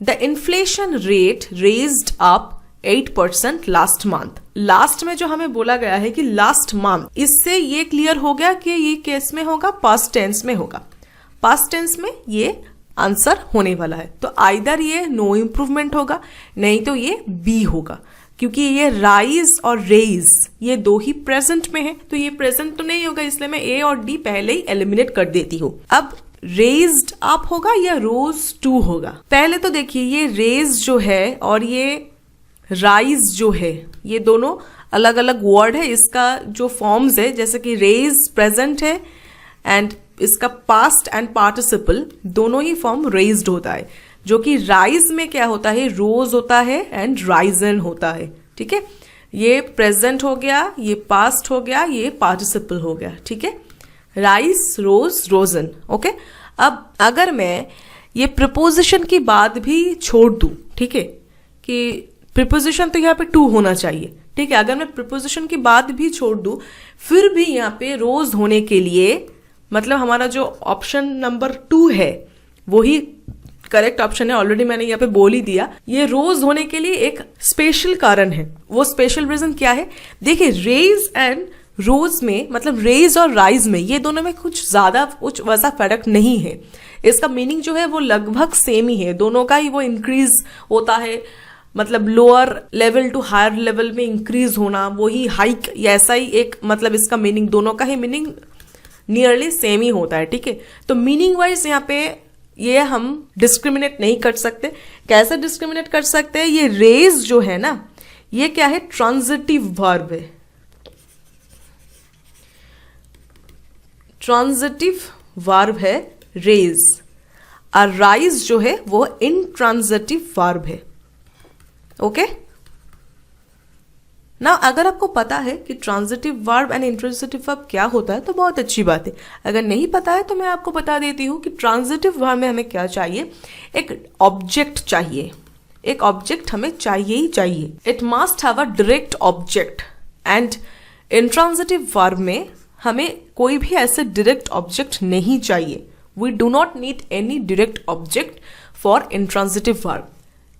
the inflation rate raised up 8% last month. Last में जो हमें बोला गया है कि लास्ट मंथ, इससे ये क्लियर हो गया कि ये केस में होगा, पास्ट टेंस में होगा। पास्ट टेंस में ये आंसर होने वाला है, तो आइदर ये नो इम्प्रूवमेंट होगा, नहीं तो ये बी होगा, क्योंकि ये राइज और रेज ये दो ही प्रेजेंट में है, तो ये प्रेजेंट तो नहीं होगा, इसलिए मैं ए और डी पहले ही एलिमिनेट कर देती हूँ। अब रेज्ड अप होगा या रोज टू होगा? पहले तो देखिए, ये रेज जो है और ये राइज जो है, ये दोनों अलग अलग वर्ड है। इसका जो फॉर्म्स है, जैसे कि रेज प्रेजेंट है एंड इसका पास्ट एंड पार्टिसिपल दोनों ही फॉर्म रेज्ड होता है, जो कि राइज में क्या होता है, रोज होता है एंड राइजन होता है। ठीक है, ये प्रेजेंट हो गया, ये पास्ट हो गया, ये पार्टिसिपल हो गया। ठीक है, राइज, रोज, रोजन। ओके, अब अगर मैं ये प्रिपोजिशन की बात भी छोड़ दूं, ठीक है, कि प्रिपोजिशन तो यहाँ पे टू होना चाहिए। ठीक है, अगर मैं प्रिपोजिशन की बात भी छोड़ दूं, फिर भी यहाँ पे रोज होने के लिए, मतलब हमारा जो ऑप्शन नंबर 2 है वही करेक्ट ऑप्शन है, ऑलरेडी मैंने यहाँ पे बोल ही दिया। ये रोज होने के लिए एक स्पेशल कारण है। वो स्पेशल रीजन क्या है? देखिए, रेज एंड रोज में, मतलब रेज और राइज में, ये दोनों में कुछ ज्यादा कुछ वैसा फर्क नहीं है। इसका मीनिंग जो है वो लगभग सेम ही है, दोनों का ही वो इंक्रीज होता है, मतलब lower level to higher level में इंक्रीज होना, वही हाइक, ऐसा ही एक, मतलब इसका मीनिंग, दोनों का ही मीनिंग नियरली सेम ही होता है। ठीक है, तो मीनिंग वाइज यहाँ पे ये हम डिस्क्रिमिनेट नहीं कर सकते। कैसे डिस्क्रिमिनेट कर सकते हैं? ये रेज जो है ना, ये क्या है, ट्रांजिटिव वर्ब है, ट्रांजिटिव वर्ब है रेज, और राइज जो है वो इंट्रांजिटिव वर्ब है। ओके, ना अगर आपको पता है कि transitive verb and intransitive verb क्या होता है तो बहुत अच्छी बात है। अगर नहीं पता है तो मैं आपको बता देती हूँ कि ट्रांजिटिव वर्ब में हमें क्या चाहिए, एक ऑब्जेक्ट चाहिए, एक ऑब्जेक्ट हमें चाहिए ही चाहिए। It must have a direct object, and intransitive verb में हमें कोई भी ऐसे डायरेक्ट ऑब्जेक्ट नहीं चाहिए। We do not need any direct object for intransitive verb.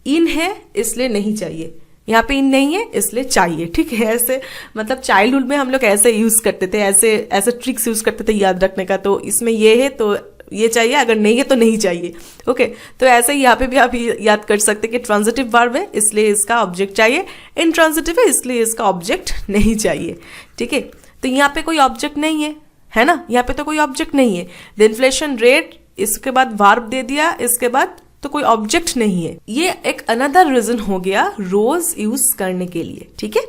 इन है इसलिए नहीं चाहिए, यहाँ पे इन नहीं है इसलिए चाहिए। ठीक है, ऐसे मतलब चाइल्डहुड में हम लोग ऐसे यूज करते थे, ऐसे ऐसे ट्रिक्स यूज करते थे याद रखने का, तो इसमें ये है तो ये चाहिए, अगर नहीं है तो नहीं चाहिए। ओके, तो ऐसे ही यहाँ पे भी आप याद कर सकते कि ट्रांजिटिव वर्ब है इसलिए इसका ऑब्जेक्ट चाहिए, इंट्रांजिटिव है इसलिए इसका ऑब्जेक्ट नहीं चाहिए। ठीक है, तो यहाँ पे कोई ऑब्जेक्ट नहीं है ना, यहाँ पे तो कोई ऑब्जेक्ट नहीं है। द इन्फ्लेशन रेट, इसके बाद वर्ब दे दिया, इसके बाद तो कोई ऑब्जेक्ट नहीं है। ये एक अनदर रीजन हो गया रोज यूज करने के लिए। ठीक है,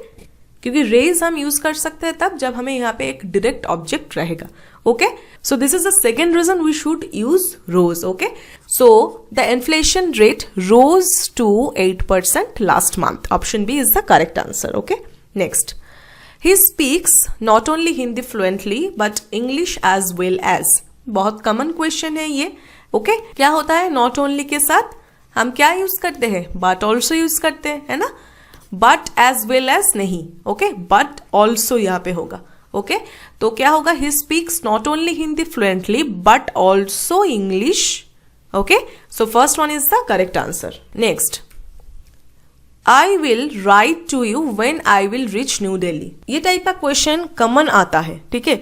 क्योंकि रेज हम यूज कर सकते हैं तब जब हमें यहाँ पे एक डायरेक्ट ऑब्जेक्ट रहेगा। Okay, so this is the second reason we should use rose. Okay, so the inflation rate rose to 8% last month. Option B is the correct answer. Okay, next, he speaks not only Hindi fluently but English as well as. बहुत common question है ये। Okay, क्या होता है not only के साथ हम क्या यूज करते हैं, बट ऑल्सो यूज करते हैं, है ना, बट एज वेल एज नहीं। ओके, बट ऑल्सो यहाँ पे होगा। ओके, तो क्या होगा, he speaks not only Hindi fluently but also English. Okay, so first one is the correct answer. Next, I will write to you when I will reach New Delhi. ये type का question common आता है। ठीक है,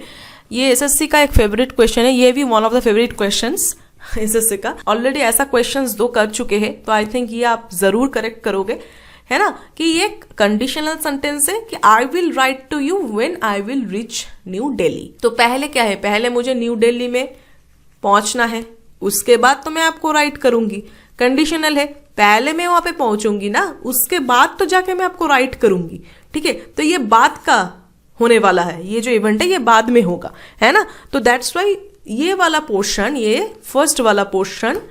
ये एसएससी का एक फेवरेट क्वेश्चन है, ये भी one of the favourite questions SSC का। ऑलरेडी ऐसा क्वेश्चंस 2 कर चुके हैं, तो आई थिंक ये आप जरूर करेक्ट करोगे, है ना, कि ये कंडीशनल सेंटेंस है कि I will write to you when I will reach New Delhi. तो पहले क्या है, पहले मुझे न्यू दिल्ली में पहुंचना है, उसके बाद तो मैं आपको राइट करूंगी। कंडीशनल है, पहले मैं वहां पे पहुंचूंगी ना, उसके बाद तो जाके मैं आपको राइट करूंगी। ठीक है, तो ये बाद का होने वाला है, ये जो इवेंट है ये बाद में होगा, है ना। तो दैट्स वाई ये वाला पोर्शन, ये फर्स्ट वाला पोर्शन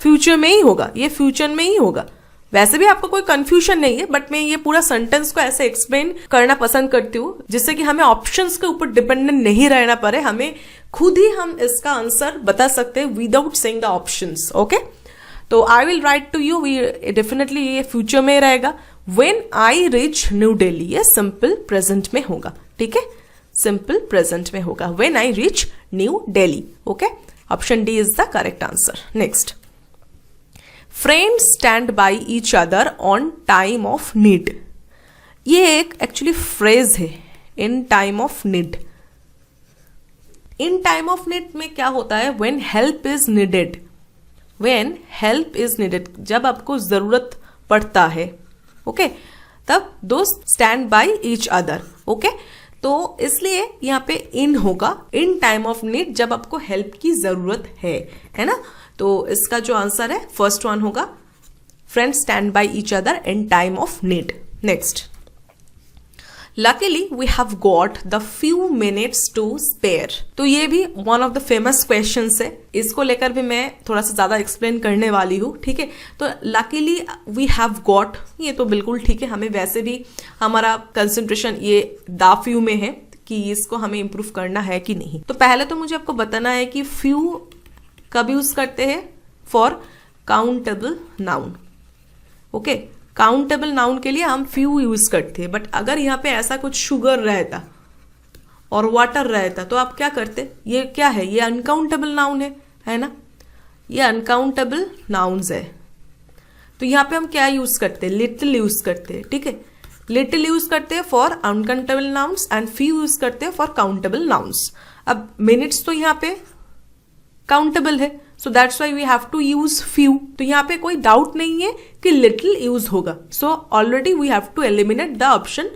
फ्यूचर में ही होगा, ये फ्यूचर में ही होगा। वैसे भी आपको कोई कंफ्यूजन नहीं है, बट मैं ये पूरा सेंटेंस को ऐसे एक्सप्लेन करना पसंद करती हूँ जिससे कि हमें ऑप्शंस के ऊपर डिपेंडेंट नहीं रहना पड़े, हमें खुद ही हम इसका आंसर बता सकते हैं without saying the options. Okay, तो I will write to you, definitely ये फ्यूचर में रहेगा। When I reach New Delhi, ये सिंपल प्रेजेंट में होगा, ठीक है, सिंपल प्रेजेंट में होगा, when I reach New Delhi. Okay, option D is the correct answer. Next, friends stand by each other on time of need. ये एक एक्चुअली फ्रेज है, इन time of need. In time of need में क्या होता है, when help is needed, when help is needed, जब आपको जरूरत पड़ता है, ओके, तब दोस्त stand by each other. Okay, तो इसलिए यहाँ पे इन होगा, इन टाइम ऑफ नीड, जब आपको हेल्प की जरूरत है ना। तो इसका जो आंसर है फर्स्ट वन होगा, friends stand by each other in time of need. Next, luckily we have got the few minutes to spare. तो ये भी one of the famous questions है, इसको लेकर भी मैं थोड़ा सा ज्यादा एक्सप्लेन करने वाली हूँ, ठीक है। तो लकीली वी हैव गॉट, ये तो बिल्कुल ठीक है, हमें वैसे भी हमारा कंसंट्रेशन ये द फ्यू में है कि इसको हमें इंप्रूव करना है कि नहीं। तो पहले तो मुझे आपको बताना है कि फ्यू कब यूज करते हैं, for countable noun. Okay, countable noun के लिए हम फ्यू यूज करते हैं, बट अगर यहाँ पे ऐसा कुछ शुगर रहता और वाटर रहता तो आप क्या करते, ये क्या है, ये अनकाउंटेबल नाउन है ना, ये अनकाउंटेबल नाउन्स है। तो यहाँ पे हम क्या यूज करते हैं, लिटिल यूज करते हैं, ठीक है, लिटिल यूज करते हैं for uncountable nouns and few use करते हैं फॉर काउंटेबल नाउन्स। अब मिनट्स तो यहाँ पे काउंटेबल है, so that's why we have to use few. तो यहाँ पे कोई डाउट नहीं है कि लिटिल यूज होगा, so already we have to eliminate the option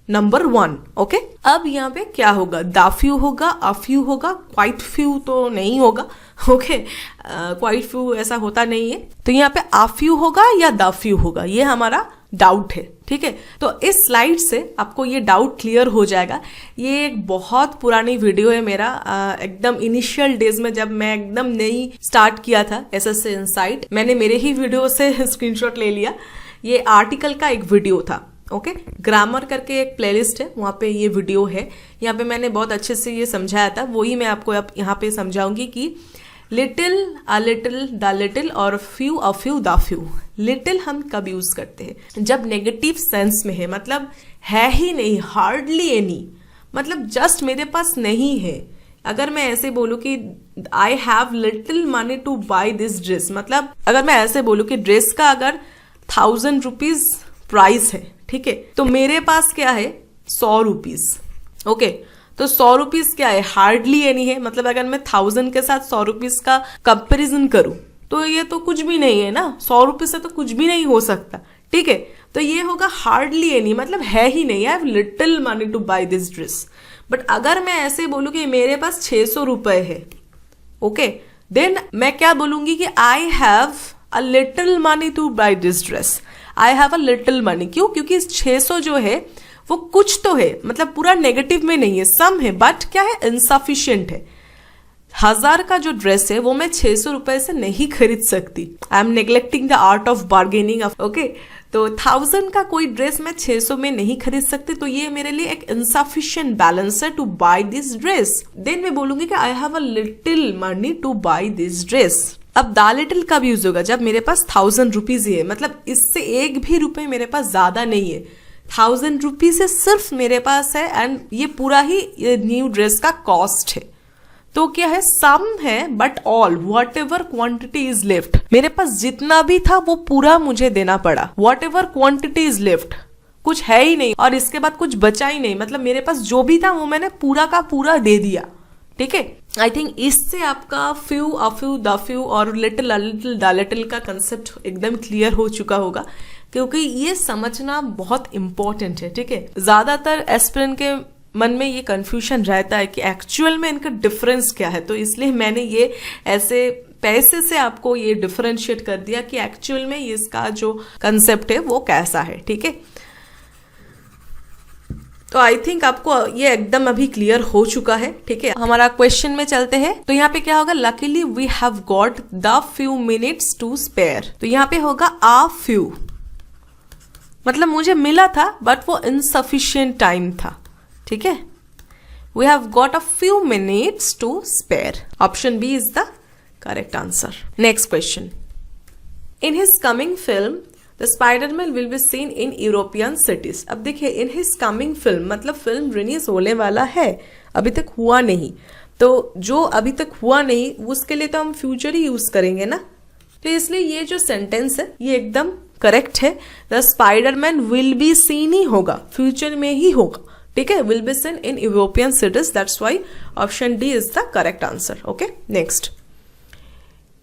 number 1। Okay, अब यहाँ पे क्या होगा, द फ्यू होगा, अ फ्यू होगा, क्वाइट फ्यू तो नहीं होगा। ओके, क्वाइट फ्यू ऐसा होता नहीं है, तो यहाँ पे अ फ्यू होगा या द फ्यू होगा, ये हमारा डाउट है, ठीक है। तो इस स्लाइड से आपको ये डाउट क्लियर हो जाएगा। ये एक बहुत पुरानी वीडियो है मेरा, एकदम इनिशियल डेज में जब मैं एकदम नई स्टार्ट किया था एसएससी इनसाइट, मैंने मेरे ही वीडियो से स्क्रीनशॉट ले लिया। ये आर्टिकल का एक वीडियो था, ओके, ग्रामर करके एक प्लेलिस्ट है, वहाँ पे ये वीडियो है, यहाँ पे मैंने बहुत अच्छे से ये समझाया था, वही मैं आपको अब यहाँ पे समझाऊंगी कि little, a little, the little और few, a few, the few. Little हम कब यूज करते हैं, जब नेगेटिव सेंस में है, मतलब है ही नहीं, हार्डली एनी, मतलब जस्ट मेरे पास नहीं है। अगर मैं ऐसे बोलूं कि I have little money two by this dress, मतलब अगर मैं ऐसे बोलूं कि ड्रेस का अगर 1000 रुपीज प्राइस है, ठीक है, तो मेरे पास क्या है 100 रुपीज। ओके, तो 100 रुपीज क्या है, हार्डली एनी है, मतलब अगर मैं 1000 के साथ 100 रुपीज का कंपेरिजन करूं तो ये तो कुछ भी नहीं है ना, 100 रुपीज से तो कुछ भी नहीं हो सकता, ठीक है। तो ये होगा हार्डली एनी, मतलब है ही नहीं, I have little money two by this dress. But अगर मैं ऐसे बोलूं कि मेरे पास 600 रुपए है, ओके, देन मैं क्या बोलूंगी कि I have a little money two by this dress. I have a little money, क्यों, क्योंकि 600 जो है वो कुछ तो है, मतलब पूरा नेगेटिव में नहीं है, सम है, बट क्या है, इनसफिशियंट है। 1000 का जो ड्रेस है वो मैं 600 रुपए से नहीं खरीद सकती, I am neglecting the art of bargaining. Okay, तो 1000 का कोई ड्रेस मैं 600 में नहीं खरीद सकती, तो ये मेरे लिए एक इनसफिशिएंट बैलेंस है to buy this dress. Then मैं बोलूंगी कि I have a little money to buy this dress. अब द लिटिल कब यूज होगा, जब मेरे पास 1000 रुपीज ही है, मतलब इससे एक भी रुपए मेरे पास ज्यादा नहीं है, 1000 रुपीज से सिर्फ मेरे पास है, एंड ये पूरा ही ये न्यू ड्रेस का कॉस्ट है। तो क्या है, सम है but all, what ever quantity is left, मेरे पास जितना भी था वो पूरा मुझे देना पड़ा, what ever quantity is left, कुछ है ही नहीं और इसके बाद कुछ बचा ही नहीं, मतलब मेरे पास जो भी था वो मैंने पूरा का पूरा दे दिया, ठीक है। आई थिंक इससे आपका few, a few, the few और little, a little, the little का कंसेप्ट एकदम क्लियर हो चुका होगा, क्योंकि ये समझना बहुत इंपॉर्टेंट है, ठीक है। ज्यादातर एस्पिरेंट के मन में ये कंफ्यूजन रहता है कि एक्चुअल में इनका डिफरेंस क्या है, तो इसलिए मैंने ये ऐसे पैसे से आपको ये डिफरेंशिएट कर दिया कि एक्चुअल में इसका जो कंसेप्ट है वो कैसा है, ठीक है। तो आई थिंक आपको ये एकदम अभी क्लियर हो चुका है, ठीक है। हमारा क्वेश्चन में चलते हैं। तो यहाँ पे क्या होगा, luckily we have got the few minutes to spare. तो यहाँ पे होगा आ फ्यू, मतलब मुझे मिला था बट वो इनसफिशियंट टाइम था, ठीक है। We have got a few minutes to spare. Option B is the correct answer. Next question, in his coming film the Spiderman will be seen in European cities. अब देखिए, in his coming film मतलब film release होने वाला है, अभी तक हुआ नहीं। तो जो अभी तक हुआ नहीं उसके लिए तो हम फ्यूचर ही यूज करेंगे ना, तो इसलिए ये जो सेंटेंस है ये एकदम करेक्ट है। The Spiderman will be seen ही होगा, फ्यूचर में ही होगा, ठीक है। Will be seen in European cities, that's why option D is the correct answer. Okay, next,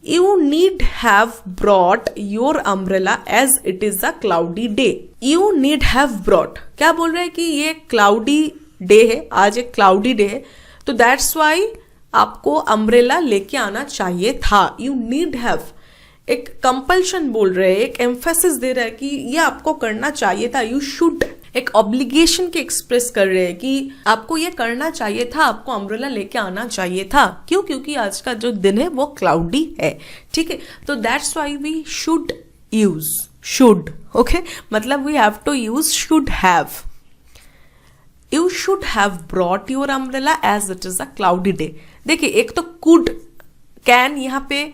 You need have brought your umbrella as it is a cloudy day. You need have brought, क्या बोल रहे हैं कि ये cloudy day है, आज एक cloudy day है, तो that's why आपको अम्ब्रेला लेके आना चाहिए था। You need have, एक कंपल्शन बोल रहे हैं, एक एम्फेसिस दे रहा है कि ये आपको करना चाहिए था। You should, एक ऑब्लिगेशन के एक्सप्रेस कर रहे हैं कि आपको ये करना चाहिए था, आपको अम्ब्रेला लेके आना चाहिए था। क्यों? क्योंकि आज का जो दिन है वो क्लाउडी है, ठीक है। तो that's why we should use should, okay, मतलब we have to use should have. You should have brought your umbrella as it is a cloudy day. देखिए, एक तो कुड, कैन यहाँ पे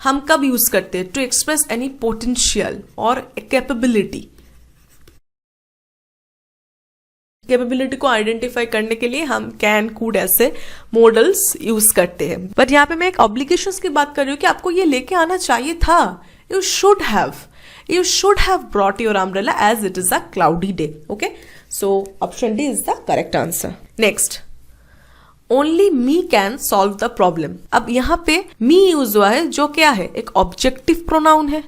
हम कब यूज करते हैं? टू एक्सप्रेस एनी पोटेंशियल और कैपेबिलिटी। कैपेबिलिटी को आइडेंटिफाई करने के लिए हम कैन, कुड ऐसे मॉडल्स यूज करते हैं। बट यहाँ पे मैं एक ऑब्लिगेशंस की बात कर रही हूँ कि आपको ये लेके आना चाहिए था। You should have brought your umbrella as it is a cloudy day. Okay, so option D is the correct answer. Next, only me can solve the problem. अब यहाँ पे मी यूज हुआ है, जो क्या है, एक ऑब्जेक्टिव प्रोनाउन है।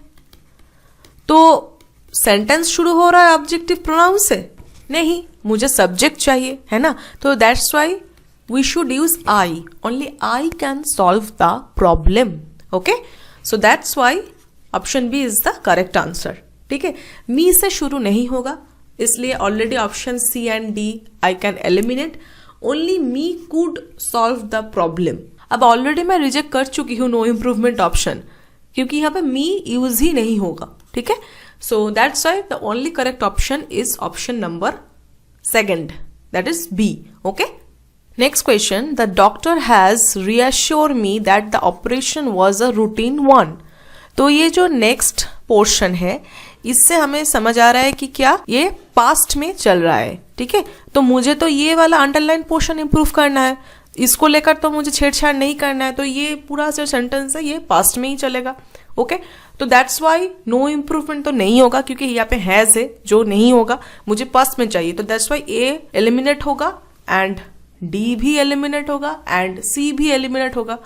तो सेंटेंस शुरू हो रहा है ऑब्जेक्टिव प्रोनाउन से? नहीं, मुझे सब्जेक्ट चाहिए, है ना। तो that's why we should use I. Only I can solve the problem. Okay, so that's why option B is the correct answer, ठीक है। मी से शुरू नहीं होगा, इसलिए already option C and D I can eliminate. Only me could solve the problem. अब already मैं reject कर चुकी हूँ नो इम्प्रूवमेंट ऑप्शन, क्योंकि यहाँ पे मी यूज ही नहीं होगा, ठीक है। So that's why the only correct option is option number 2, that is B. Okay. Next question, the doctor has reassured me that the operation was a routine one. तो ये जो next portion है, इससे हमें समझ आ रहा है कि क्या ये past में चल रहा है, ठीक है। तो मुझे तो ये वाला अंडरलाइन पोर्शन इंप्रूव करना है, इसको लेकर तो मुझे छेड़छाड़ नहीं करना है। तो ये पूरा जो सेंटेंस है ये पास्ट में ही चलेगा, ओके। तो दैट्स वाई नो इम्प्रूवमेंट तो नहीं होगा, क्योंकि यहाँ पे हैज है जो नहीं होगा, मुझे पास्ट में चाहिए। तो दैट्स वाई ए एलिमिनेट होगा एंड डी भी एलिमिनेट होगा एंड सी भी एलिमिनेट होगा।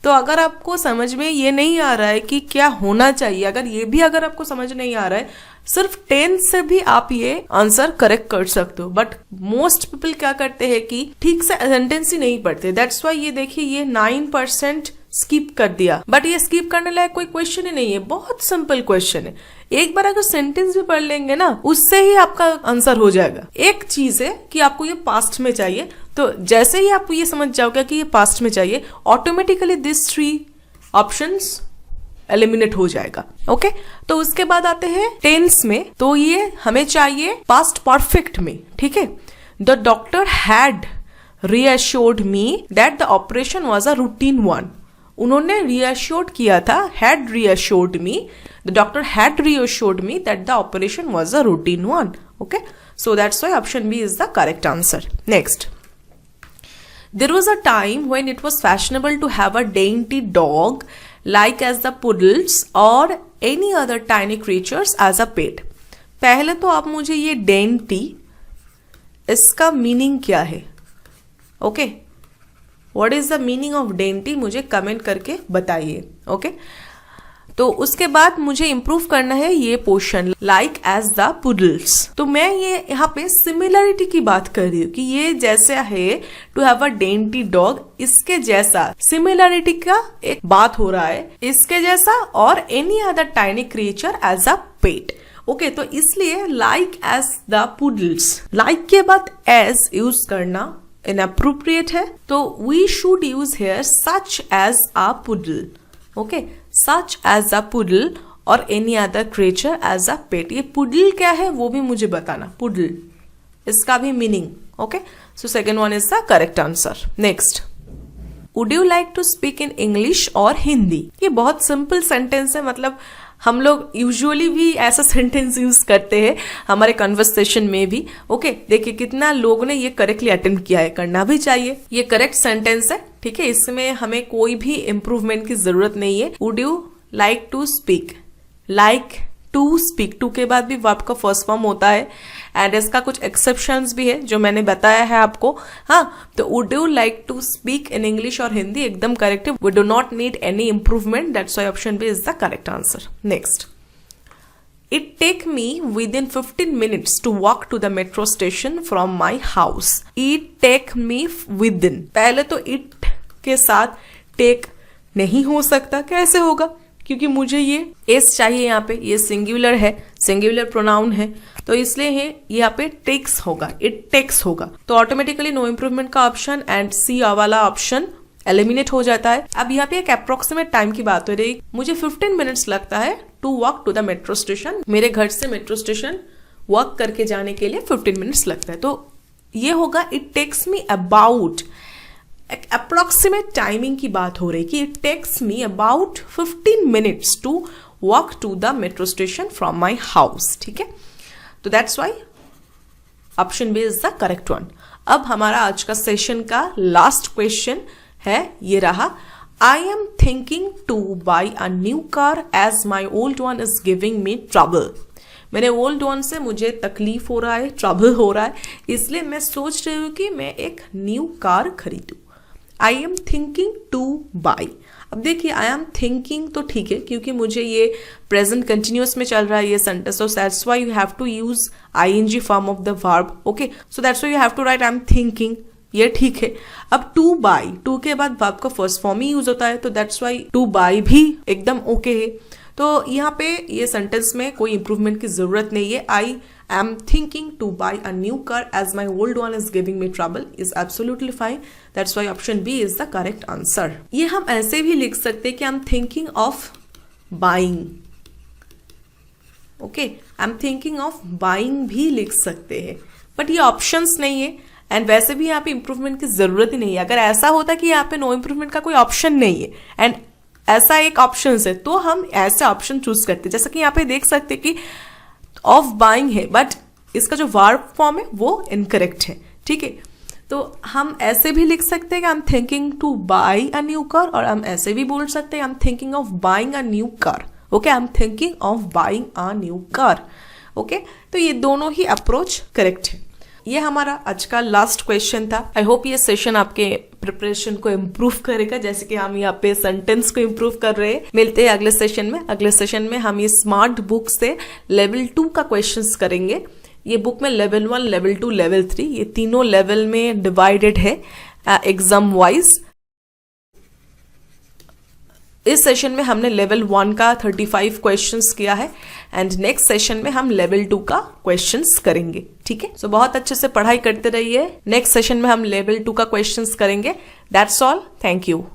तो अगर आपको समझ में ये नहीं आ रहा है कि क्या होना चाहिए, अगर ये भी अगर आपको समझ नहीं आ रहा है, सिर्फ 10 से भी आप ये आंसर करेक्ट कर सकते हो। बट मोस्ट पीपल क्या करते हैं कि ठीक से सेंटेंस ही नहीं पढ़ते। दैट्स वाई ये देखिए, ये 9% स्किप कर दिया। बट ये स्किप करने लायक कोई क्वेश्चन ही नहीं है, बहुत सिंपल क्वेश्चन है। एक बार अगर सेंटेंस भी पढ़ लेंगे ना, उससे ही आपका आंसर हो जाएगा। एक चीज है कि आपको ये पास्ट में चाहिए, तो जैसे ही आप ये समझ जाओगे कि ये पास्ट में चाहिए, ऑटोमेटिकली दिस 3 ऑप्शंस एलिमिनेट हो जाएगा, ओके। तो उसके बाद आते हैं टेंस में, तो ये हमें चाहिए पास्ट परफेक्ट में, ठीक है। The doctor had reassured me that the operation was a routine one. उन्होंने रीअश्योर्ड किया था, had reassured me, the doctor had reassured me that the operation was a routine one, okay. So that's why option B is the correct answer. Next, there was a time when it was fashionable to have a dainty dog like as the poodles or any other tiny creatures as a pet. पहले तो आप मुझे ये dainty इसका meaning क्या है, okay, what is the meaning of dainty मुझे comment करके बताइए, ओके। तो उसके बाद मुझे इंप्रूव करना है ये portion, like as the puddles. तो मैं ये यहाँ पे सिमिलरिटी की बात कर रही हूँ कि ये जैसा है to have a dainty dog, इसके जैसा सिमिलरिटी का एक बात हो रहा है, इसके जैसा और any other tiny creature as a pet, okay तो इसलिए like as the poodles, like के बाद एज यूज करना इनअप्रोप्रिएट है, तो we should use here such as a poodle. Okay, such as a poodle or any other creature as a pet. ये poodle क्या है वो भी मुझे बताना, पुडल इसका भी meaning. Okay, so second one is the correct answer. Next, would you like to speak in English और हिंदी। ये बहुत सिंपल सेंटेंस है, मतलब हम लोग यूजुअली भी ऐसा सेंटेंस यूज करते हैं हमारे कन्वर्सेशन में भी। ओके, देखिए कितना लोगों ने ये करेक्टली अटेम्प्ट किया है, करना भी चाहिए। ये करेक्ट सेंटेंस है, ठीक है, इसमें हमें कोई भी इम्प्रूवमेंट की जरूरत नहीं है। Would you like to speak, like to speak, to के बाद भी वर्ब का फर्स्ट फॉर्म होता है एंड इसका कुछ एक्सेप्शंस भी है जो मैंने बताया है आपको। हाँ, तो would you like to speak in English और हिंदी एकदम करेक्ट है। We do not need any improvement, that's why option B is the correct answer. Next, it take me within 15 minutes to walk to the metro station from my house. It take me within, पहले तो it के साथ take नहीं हो सकता, कैसे होगा, क्योंकि मुझे ये एस चाहिए, यहाँ पे ये सिंगुलर है, सिंगुलर प्रोनाउन है, तो इसलिए है यहाँ पे टेक्स होगा, इट टेक्स होगा, तो ऑटोमेटिकली नो इम्प्रूवमेंट का ऑप्शन एंड सी वाला ऑप्शन एलिमिनेट हो जाता है। अब यहाँ पे एक अप्रोक्सीमेट टाइम की बात हो रही, मुझे 15 मिनट्स लगता है to walk to the metro station, मेरे घर से मेट्रो स्टेशन वॉक करके जाने के लिए 15 मिनट्स लगता है, तो ये होगा it takes me about, approximate timing की बात हो रही कि it takes me about 15 minutes to walk to the metro station from my house. ठीक है, तो that's why option B is the correct one. अब हमारा आज का सेशन का लास्ट क्वेश्चन है, ये रहा, I am thinking to buy a new car as my old one is giving me trouble. मेरे ओल्ड वन से मुझे तकलीफ हो रहा है, ट्रबल हो रहा है, इसलिए मैं सोच रही हूँ कि मैं एक न्यू कार खरीदूं। आई एम थिंकिंग टू बाई, अब देखिए आई एम थिंकिंग तो ठीक है क्योंकि मुझे ये प्रेजेंट कंटिन्यूअस में चल रहा है ये sentence, so that's why you have to use ING form of the verb. Okay, so that's why you have to write I am thinking, ये ठीक है। अब टू बाई, टू के बाद वर्ब का फर्स्ट फॉर्म ही यूज होता है, तो दैट्स व्हाई टू बाई भी एकदम ओके है। तो यहाँ पे ये सेंटेंस में कोई इंप्रूवमेंट की जरूरत नहीं है। I am thinking to buy a new car as my old one is giving me trouble is absolutely fine, that's why option B is the correct answer. ये हम ऐसे भी लिख सकते हैं कि I am thinking of buying. Okay, I am thinking of buying भी लिख सकते हैं, बट ये ऑप्शंस नहीं है एंड वैसे भी यहाँ पे इंप्रूवमेंट की जरूरत ही नहीं है। अगर ऐसा होता कि यहाँ पे नो इंप्रूवमेंट का कोई ऑप्शन नहीं है एंड ऐसा एक ऑप्शन है तो हम ऐसे ऑप्शन चूज करते, जैसा कि यहाँ पे देख सकते कि ऑफ बाइंग है बट इसका जो वर्ब फॉर्म है वो इनकरेक्ट है। ठीक है, तो हम ऐसे भी लिख सकते हैं कि I am thinking to buy a new car, और हम ऐसे भी बोल सकते हैं आई am thinking of buying a new car. Okay, I am thinking of buying a new car. Okay, तो ये दोनों ही अप्रोच करेक्ट है। ये हमारा आज का लास्ट क्वेश्चन था। आई होप ये सेशन आपके प्रिपरेशन को इम्प्रूव करेगा, जैसे कि हम यहाँ पे सेंटेंस को इम्प्रूव कर रहे हैं। मिलते हैं अगले सेशन में। अगले सेशन में हम ये स्मार्ट बुक से लेवल 2 का क्वेश्चंस करेंगे। ये बुक में लेवल 1, लेवल 2, लेवल 3 ये तीनों लेवल में डिवाइडेड है एग्जाम वाइज। इस सेशन में हमने लेवल 1 का 35 क्वेश्चंस किया है एंड नेक्स्ट सेशन में हम लेवल 2 का क्वेश्चंस करेंगे। ठीक है, सो बहुत अच्छे से पढ़ाई करते रहिए। नेक्स्ट सेशन में हम लेवल 2 का क्वेश्चंस करेंगे। That's all, thank you.